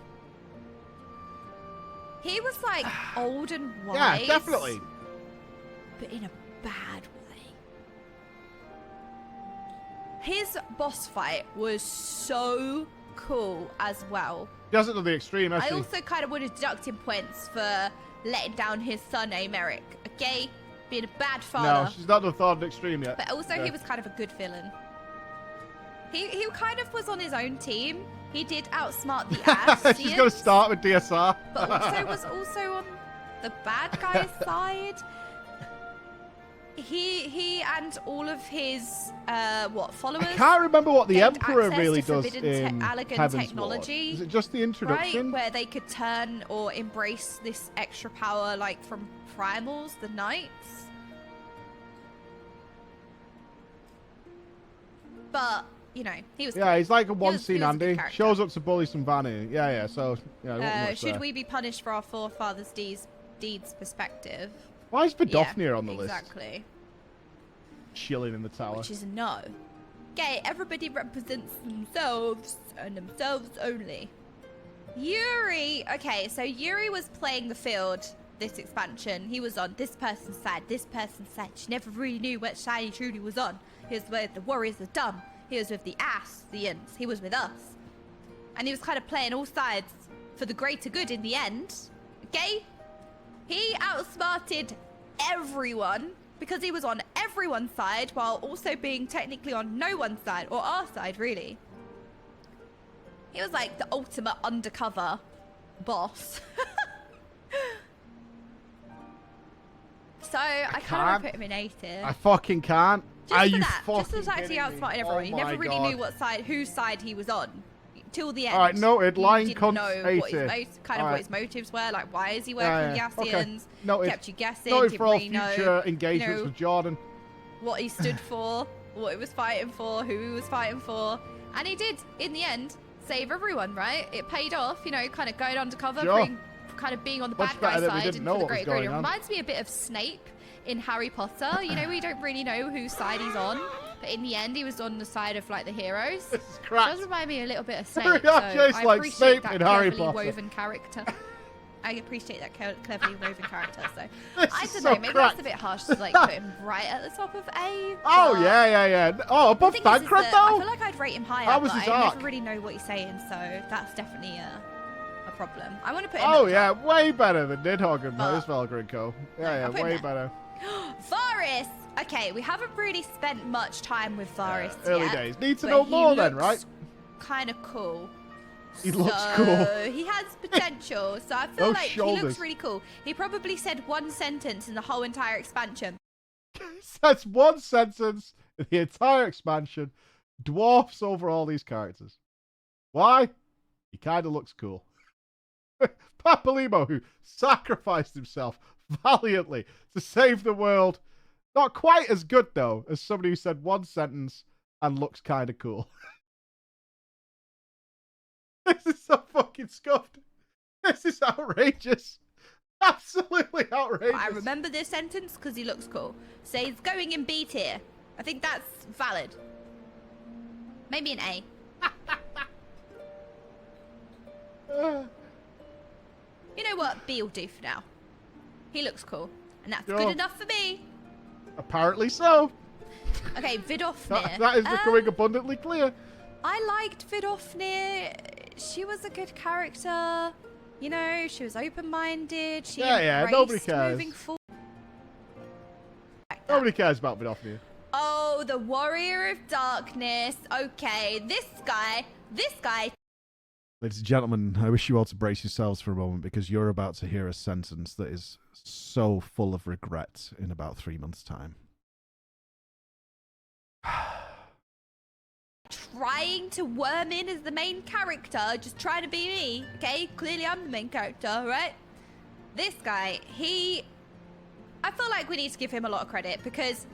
He was like old and wise. Yeah, definitely. But in a bad way. His boss fight was so cool as well. He hasn't done the extreme, has he? I also kind of would have deducted points for letting down his son, Merrick. Okay? Being a bad father. No, she's not done Thordan extreme yet. But also, he was kind of a good villain. He kind of was on his own team. He did outsmart the Assians. She's going to start with DSR. But also was also on the bad guy's side. He and all of his followers. I can't remember what the Emperor really does in elegant Heaven's technology. Ward. Is it just the introduction? Right, where they could turn or embrace this extra power, like from primals, the knights. But you know, he was. Yeah, he's like a one-scene Andy. A Shows up to bully some vanity. Yeah. So yeah. Should we be punished for our forefathers' deeds perspective? Why is Vidofnir on the list? Exactly. Chilling in the tower. Which is a no. Okay, everybody represents themselves and themselves only. Yuri. Okay, so Yuri was playing the field this expansion. He was on this person's side, this person's side. She never really knew which side he truly was on. He was with the warriors, the dumb. He was with the Assians. He was with us. And he was kind of playing all sides for the greater good in the end. Okay? He outsmarted everyone because he was on everyone's side while also being technically on no one's side, or our side, really. He was like the ultimate undercover boss. So I kind of put him in A tier. I fucking can't. Just Are for you that. fucking Just the fact he outsmarted everyone. He never really knew what side, whose side he was on, till the end. All right, noted. Lion didn't cunt know what A his tier. what his motives were. Like, why is he working with the Assians? Noted. Kept you guessing. Noted Didn't for all really future know, engagements with Jordan. What he stood for, what he was fighting for, who he was fighting for, and he did in the end save everyone. Right? It paid off. You know, kind of going undercover, kind of being on the bad guy side and for the great good. It reminds me a bit of Snape in Harry Potter. You know, we don't really know whose side he's on, but in the end he was on the side of like the heroes. This is crap. It does remind me a little bit of Snape. I I like appreciate Snape that in Harry cleverly Potter. woven character. I appreciate that cleverly woven character. So This I is don't so know. Maybe cracked. that's a bit harsh to like put him right at the top of A. Oh but yeah. Oh, above the thing is Thancred that though. I feel like I'd rate him higher, How was but his I arc? never really know what he's saying, so that's definitely a problem. I want to put him. Oh at the yeah, top. way better than Nidhogg and But- Velgrinko. Yeah, I'll put him way there. better. Varys. Okay, we haven't really spent much time with Varys Early yet. days. Need to but know he more then, right? looks kind of cool. He looks So, cool. He has potential, so I feel Those like he shoulders. looks really cool. He probably said one sentence in the whole entire expansion. That's one sentence in the entire expansion. Dwarfs over all these characters. Why? He kind of looks cool. Papalymo, who sacrificed himself valiantly to save the world. Not quite as good, though, as somebody who said one sentence and looks kind of cool. This is so fucking scuffed. This is outrageous. Absolutely outrageous. But I remember this sentence because he looks cool. So he's going in B tier. I think that's valid. Maybe an A. You know what? B will do for now. He looks cool. And that's good enough for me. Apparently so. Okay, Vidofnir. That is becoming abundantly clear. I liked Vidofnir. She was a good character. You know, she was open-minded. She embraced nobody cares. moving forward. Nobody cares about Vidofnir. Oh, the Warrior of Darkness. Okay, this guy. Ladies and gentlemen, I wish you all to brace yourselves for a moment because you're about to hear a sentence that is so full of regret in about 3 months' time. Trying to worm in as the main character, just trying to be me, okay? Clearly I'm the main character, right? This guy, I feel like we need to give him a lot of credit because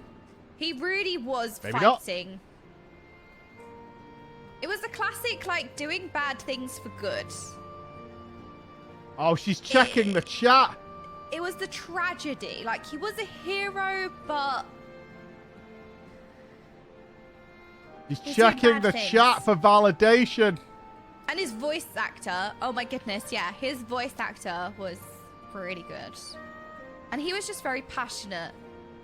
he really was fighting. It was a classic, like, doing bad things for good. Oh, she's checking the chat. It was the tragedy. Like, he was a hero, but... He's checking the chat for validation. And his voice actor, oh my goodness, yeah, his voice actor was pretty good. And he was just very passionate.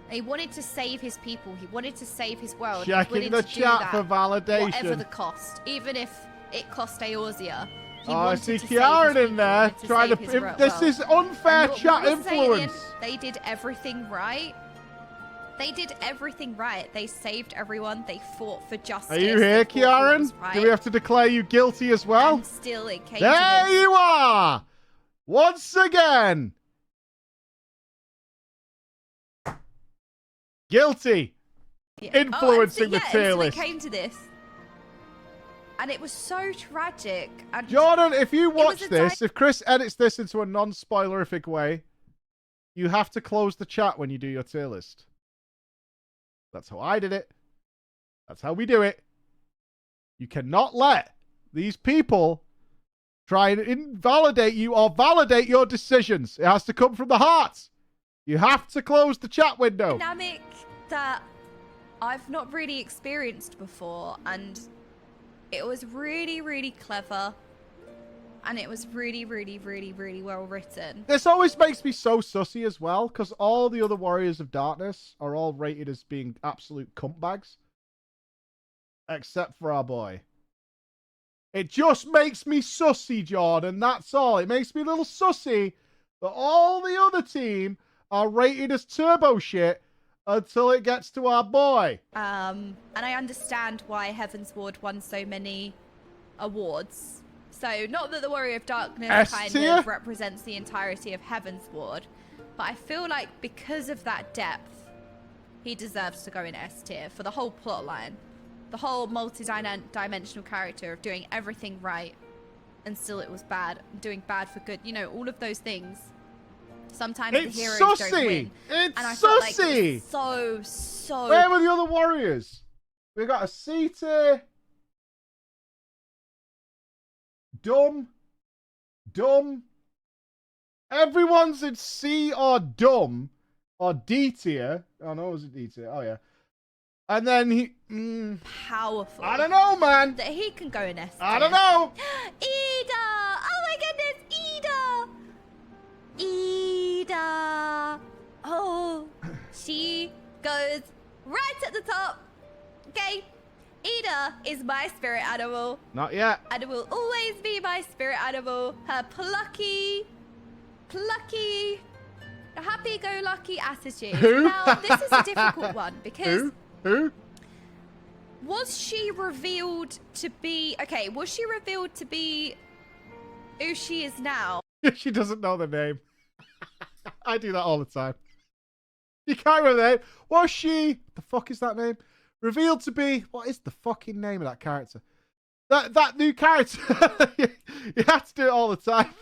He wanted to save his people. He wanted to save his world. Checking the chat for validation. Whatever the cost, even if it cost Eorzea. Oh, I see Kiaren in there trying to... This is unfair chat influence. They did everything right. They did everything right. They saved everyone. They fought for justice. Are you here, Kiaren? Right. Do we have to declare you guilty as well? And still it came there to this. You are! Once again! Guilty! Yeah. Influencing the tier list. It came to this. And it was so tragic. And Jordan, if you watch this, if Chris edits this into a non-spoilerific way, you have to close the chat when you do your tier list. That's how I did it. That's how we do it. You cannot let these people try and invalidate you or validate your decisions. It has to come from the heart. You have to close the chat window. Dynamic that I've not really experienced before, and it was really, really clever. And it was really, really, really, really well written. This always makes me so sussy as well, because all the other Warriors of Darkness are all rated as being absolute cuntbags. Except for our boy. It just makes me sussy, Jordan, that's all. It makes me a little sussy that all the other team are rated as turbo shit until it gets to our boy. And I understand why Heaven's Ward won so many awards. So, not that the Warrior of Darkness kind of represents the entirety of Heaven's Ward, but I feel like because of that depth, he deserves to go in S tier for the whole plot line. The whole multi-dimensional character of doing everything right, and still it was bad, doing bad for good. You know, all of those things. Sometimes the heroes don't win. It's and I felt like sussy! it was so... Where were the other Warriors? We got a C tier. Dumb. Everyone's in C or dumb or D tier. Oh no, was it D tier? Oh yeah. And then he powerful. I don't know, man. That he can go in S tier. I don't know. Ida! Oh my goodness, Ida! Ida! Oh, she goes right at the top. Okay. Ida is my spirit animal. Not yet. And it will always be my spirit animal. Her plucky, happy-go-lucky attitude. Who? Now, this is a difficult one because... Who? Was she revealed to be... Okay, was she revealed to be who she is now? She doesn't know the name. I do that all the time. You can't remember the name. Was she... The fuck is that name? Revealed to be... What is the fucking name of that character? That new character. You have to do it all the time.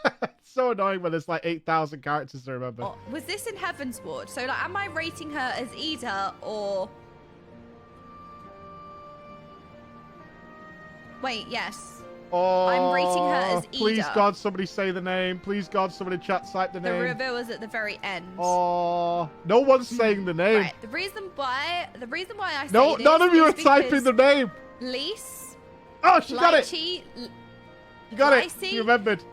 It's so annoying when there's like 8,000 characters to remember. Oh, was this in Heaven's Ward? So, like, am I rating her as Ida or... Wait, yes. Oh, I'm rating her as Ida. Please, God, somebody say the name. Please, God, somebody chat type the name. The reveal was at the very end. Oh, no one's saying the name. Right. The reason why I say no, this none of you are is typing the name. Lise. Oh, she got it. You got it. You remembered.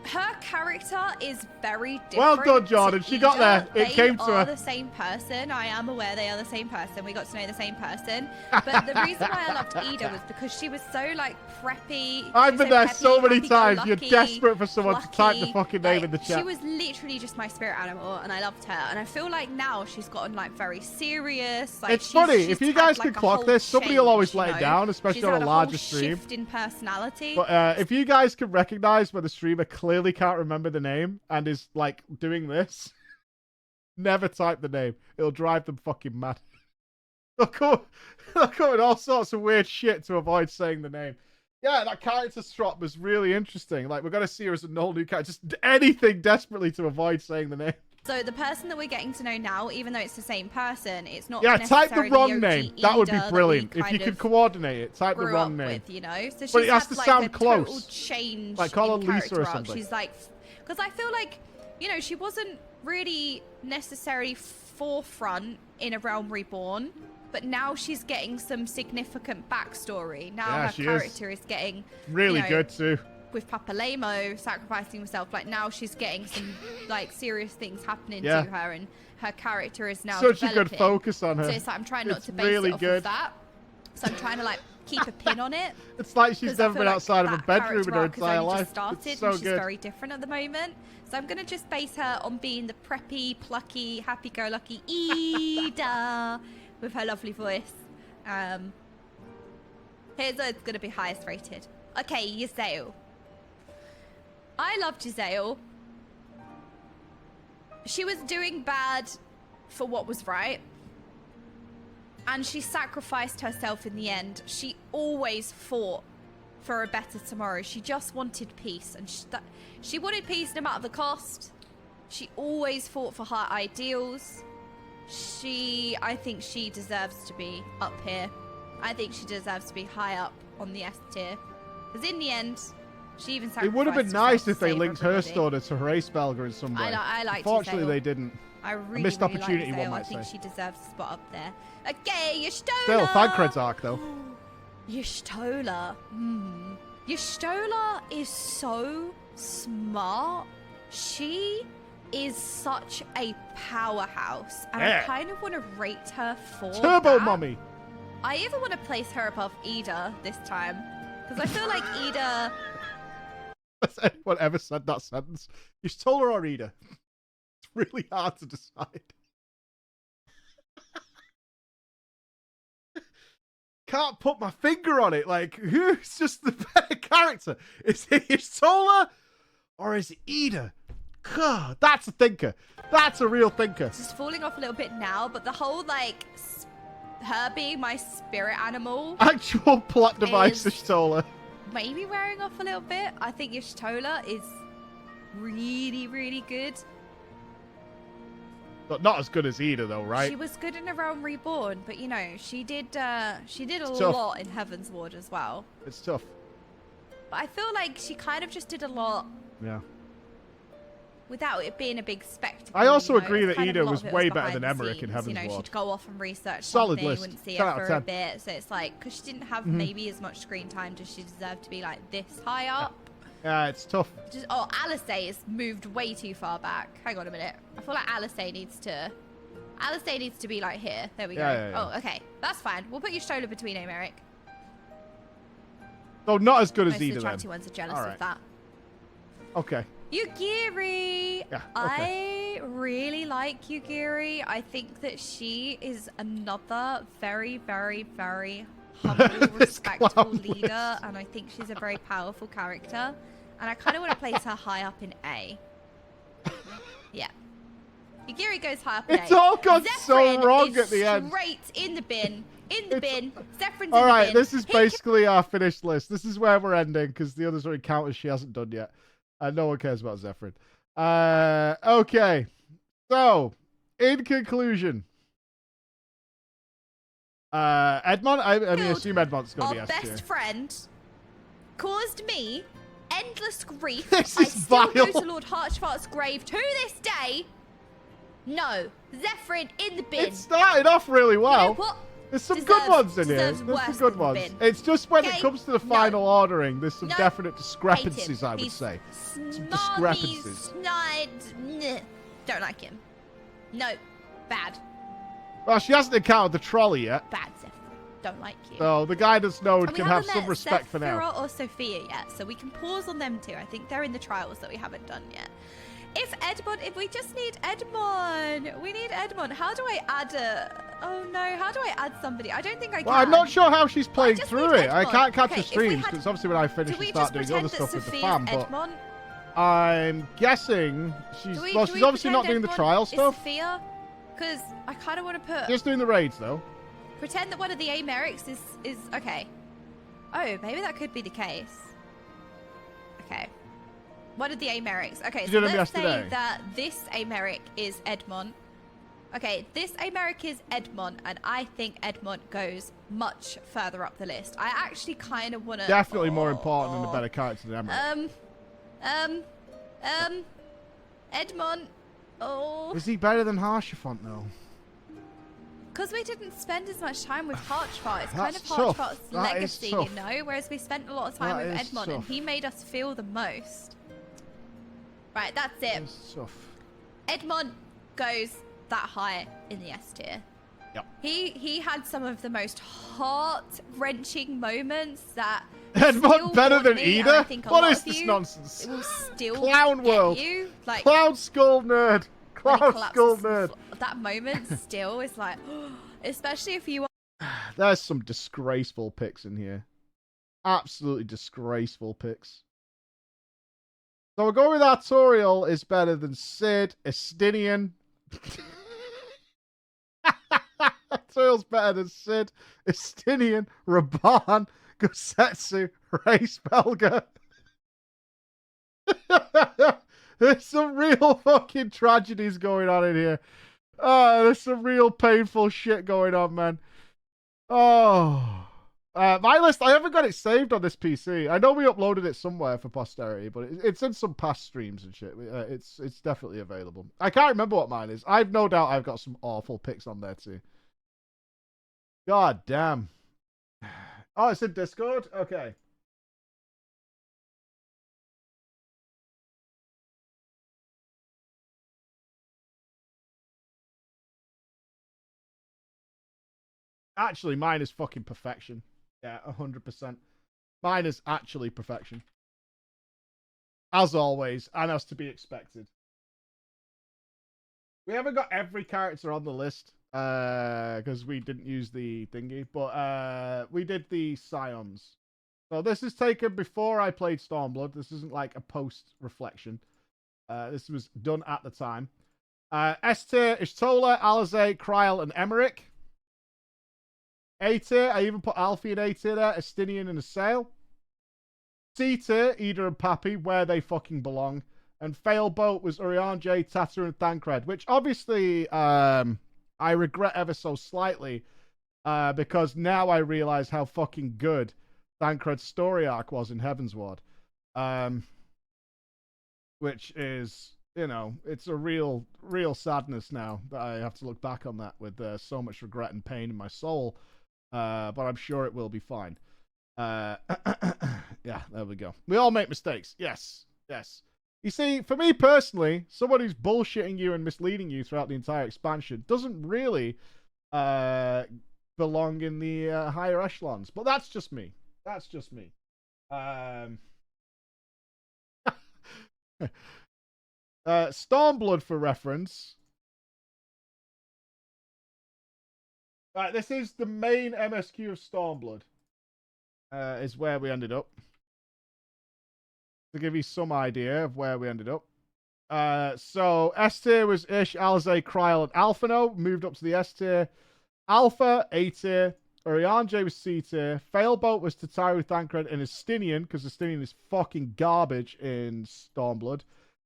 Her character is very different. Well done, Jordan. She got there. It came to her. They are the same person. I am aware they are the same person. We got to know the same person. But the reason why I loved Ida was because she was so, like, preppy. I've been there so many times. You're desperate for someone plucky. to type the fucking name in the chat. She was literally just my spirit animal, and I loved her. And I feel like now she's gotten, like, very serious. Like, it's funny. If you guys had, can like, clock this, somebody will always let it down, especially on a larger stream. Shift in personality. But if you guys can recognize when the streamer clearly can't remember the name and is like doing this, never type the name. It'll drive them fucking mad. They'll come with all sorts of weird shit to avoid saying the name. Yeah, that character swap was really interesting. Like, we're going to see her as a whole new character. Just anything desperately to avoid saying the name. So the person that we're getting to know now, even though it's the same person, it's not type the wrong name. That would be Ida brilliant. If you could coordinate it, type the wrong name. With, you know? So she's but it has to like sound a close. Total change like call her in Lisa or arc. something. She's like Because I feel like, you know, she wasn't really necessarily forefront in A Realm Reborn, but now she's getting some significant backstory. Now her character is getting really good too. With Papa Lamo sacrificing himself, like now she's getting some like serious things happening to her, and her character is now such developing. a good focus on her. So it's like I'm trying not to base it off of that. So I'm trying to like keep a pin on it. It's like she's never been outside of a bedroom in her entire life. Started, so and she's good. very different at the moment. So I'm gonna just base her on being the preppy, plucky, happy-go-lucky Ida with her lovely voice. Here's what's gonna be highest rated. Okay, Giselle. I love Giselle. She was doing bad for what was right. And she sacrificed herself in the end. She always fought for a better tomorrow. She just wanted peace. And she wanted peace no matter the cost. She always fought for her ideals. I think she deserves to be up here. I think she deserves to be high up on the S tier. Because in the end, she even sacrificed. It would have been nice if they linked everybody. her story to Hraesvelgr in some way. I like Unfortunately, they didn't. I really, missed really opportunity, like one might I think say. she deserves a spot up there. Okay, Y'shtola! Still, Thancred's arc, though. Y'shtola. Y'shtola is so smart. She is such a powerhouse. And I kind of want to rate her for Turbo that. Mommy! I even want to place her above Ida this time. Because I feel like Ida... Has anyone ever said that sentence? Y'shtola or Ida? It's really hard to decide. Can't put my finger on it. Like, who's just the better character? Is it Y'shtola or is it Ida? God, that's a thinker. That's a real thinker. It's just falling off a little bit now, but the whole, like, her being my spirit animal... Actual plot device, Y'shtola. Maybe wearing off a little bit. I think Y'shtola is really, really good. But not as good as Ida, though, right? She was good in A Realm Reborn, but you know, she did a tough. lot in Heaven's Ward as well. It's tough. But I feel like she kind of just did a lot. Yeah. Without it being a big spectacle. I also you know? agree that Kind of Ida a lot was of it way was better than behind the Emmerich in scenes. Heaven's You know, Ward. she'd go off and research Solid something, list. wouldn't see 10 her out of for a 10. bit. So it's like, because she didn't have maybe as much screen time, does she deserve to be like this high up? Yeah, it's tough. Oh, Alisei has moved way too far back. Hang on a minute. I feel like Alisei needs to be like here. There we go. Yeah. Oh, okay. That's fine. We'll put Y'shtola between Emeric. Oh, not as good as Most of Ida, the then. chatty ones are jealous Alright. of that. Okay. Yugiri! Yeah, I really like Yugiri. I think that she is another very, very, very humble, respectful leader. And I think she's a very powerful character. And I kind of want to place her high up in A. Yeah. Yugiri goes high up in A. It's all gone so Zephyrin wrong is at the end. Straight in the bin. In the bin. Zephyrin's All in right, the bin. this is basically our finished list. This is where we're ending because the others are encounters she hasn't done yet. No one cares about Zephyrin. Okay. So, in conclusion, Edmond, I assume Edmond's going to be Our S tier. best friend caused me endless grief. This I is still go vile. to Lord Harchfart's grave to this day. No, Zephyrin in the bin. It started off really well. You know what? There's some good ones in here. Deserves There's some worse good than the ones. bin. It's just when it Okay? comes to the No. final ordering, there's some No. definite Hate discrepancies, him. I would He's say. Some smarmy, discrepancies. snide. Don't like him. No, bad. Well, she hasn't encountered the trolley yet. Bad Zephyrin. Don't like you. So the guidance node And we can have haven't some met respect for now. Zephyra or Sophia yet, so we can pause on them too. I think they're in the trials that we haven't done yet. If we just need Edmond. We need Edmond. How do I add oh no, how do I add somebody? I don't think I can. Well, I'm not sure how she's playing just through need it. I Edmond. can't catch Okay, her if we streams had- because obviously when I finish Do we and just start doing pretend other that stuff with the Sophia's fam, but Edmond? I'm guessing she's Do we she's obviously not pretend doing the Edmond trial is stuff. Sophia? Because I kind of want to put Just doing the raids though. pretend that one of the Americs is okay. Oh, maybe that could be the case. Okay. One of the Americs. Okay, You so did them let's say yesterday. that this Americ is Edmond. Okay, this Americ is Edmond, and I think Edmond goes much further up the list. I actually kind of want to... Definitely more important and a better character than Emmerich. Edmond. Oh. Is he better than Harshafont though? Because we didn't spend as much time with Harchfart. It's kind of tough. Harchfart's That is legacy, tough. you know? Whereas we spent a lot of time That with is Edmond, and tough. he made us feel the most. Right, that's it. It's tough. Edmond goes that high in the S tier. Yep. He had some of the most heart-wrenching moments that Edmond better than Ida? What is this nonsense? It will still Clown world. get you. Like, Clown skull nerd. when he Clown collapses skull to the nerd. floor, that moment still is like, especially if you are. There's some disgraceful picks in here. Absolutely disgraceful picks. So we'll go with Artorial is better than Sid, Estinian. Artorial's better than Sid, Estinian, Raban, Gosetsu, Race Belga. There's some real fucking tragedies going on in here. Oh, there's some real painful shit going on, man. Oh. My list, I haven't got it saved on this PC. I know we uploaded it somewhere for posterity, but it's in some past streams and shit. It's definitely available. I can't remember what mine is. I've no doubt I've got some awful picks on there too. God damn. Oh, it's in Discord? Okay. Actually, mine is fucking perfection. Yeah, 100%. Mine is actually perfection. As always, and as to be expected. We haven't got every character on the list, because we didn't use the thingy, but we did the Scions. So this is taken before I played Stormblood. This isn't like a post-reflection. This was done at the time. S tier, Ishtola, Alize, Kryl, and Emmerich. A tier, I even put Alfie in A tier there, Estinian and Assail. C tier, Ida and Pappy, where they fucking belong. And Failboat was Urianger, Tata, and Thancred, which obviously I regret ever so slightly, because now I realize how fucking good Thancred's story arc was in Heavensward. Which is, you know, it's a real sadness now that I have to look back on that with so much regret and pain in my soul. But I'm sure it will be fine. Yeah, there we go. We all make mistakes. Yes. You see, for me personally, someone who's bullshitting you and misleading you throughout the entire expansion doesn't really belong in the higher echelons. But that's just me. Stormblood, for reference. Right, this is the main MSQ of Stormblood. Is where we ended up. To give you some idea of where we ended up. So S tier was Ish, Alize, Kryl, and Alphino. Moved up to the S tier. Alpha, A tier. Urianger was C tier. Failboat was Tataru, Thancred, and Estinian, because Estinian is fucking garbage in Stormblood.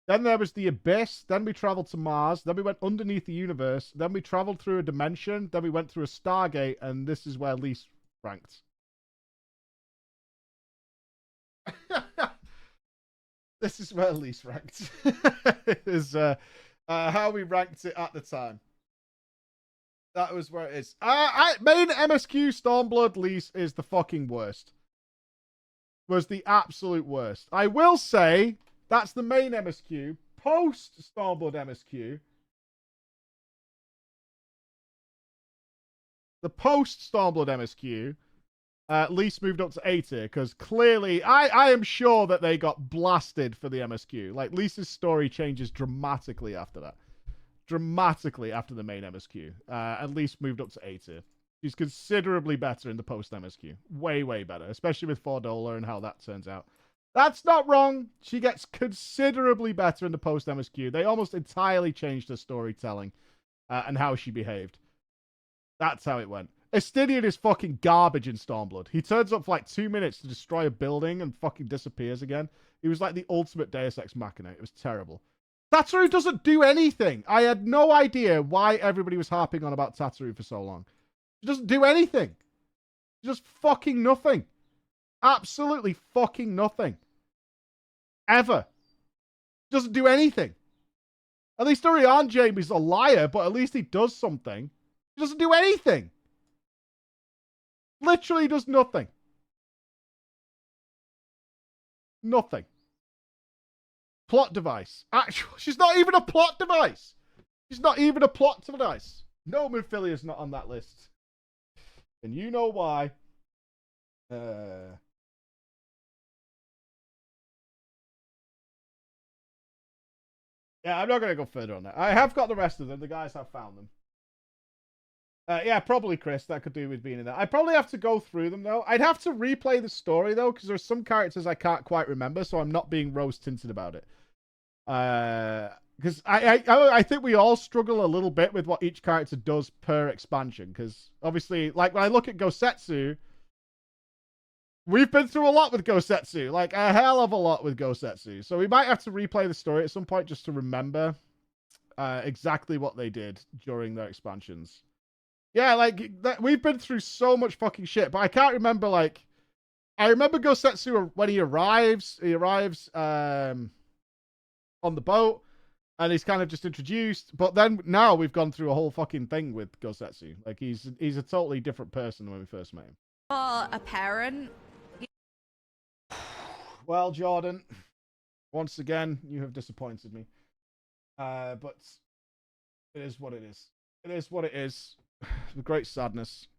Then there was the Abyss. Then we traveled to Mars. Then we went underneath the universe. Then we traveled through a dimension. Then we went through a Stargate, and this is where Lise ranked. This is where Lise ranked. Is how we ranked it at the time. That was where it is. Main MSQ Stormblood Lise is the fucking worst. Was the absolute worst. I will say that's the main MSQ. Post Stormblood MSQ. The post Stormblood MSQ. Lise moved up to A tier because clearly, I am sure that they got blasted for the MSQ. Like, Lisa's story changes dramatically after that. Dramatically after the main MSQ. And Lise moved up to A tier. She's considerably better in the post MSQ. Way, way better. Especially with Fordola and how that turns out. That's not wrong. She gets considerably better in the post MSQ. They almost entirely changed her storytelling and how she behaved. That's how it went. Estinian is fucking garbage in Stormblood. He turns up for like 2 minutes to destroy a building and fucking disappears again. He was like the ultimate Deus Ex Machina. It was terrible. Tataru doesn't do anything. I had no idea why everybody was harping on about Tataru for so long. She doesn't do anything. Just fucking nothing. Absolutely fucking nothing. Ever. Doesn't do anything. At least Orion Jamie's a liar, but at least he does something. He doesn't do anything. Literally does nothing. Nothing. Plot device. Actual. She's not even a plot device. She's not even a plot device. No, Minfilia's not on that list. And you know why. Yeah, I'm not going to go further on that. I have got the rest of them. The guys have found them. Yeah, probably Chris. That could do with being in there. I'd probably have to go through them, though. I'd have to replay the story, though, because there's some characters I can't quite remember, so I'm not being rose-tinted about it. Because I think we all struggle a little bit with what each character does per expansion. Because, obviously, like, when I look at Gosetsu, we've been through a lot with Gosetsu. Like, a hell of a lot with Gosetsu. So we might have to replay the story at some point just to remember exactly what they did during their expansions. Yeah, like, we've been through so much fucking shit, but I can't remember, like... I remember Gosetsu when he arrives. He arrives on the boat, and he's kind of just introduced. But then, now we've gone through a whole fucking thing with Gosetsu. Like, he's a totally different person when we first met him. A parent. Well, Jordan, once again, you have disappointed me. But it is what it is. It is what it is. With great sadness.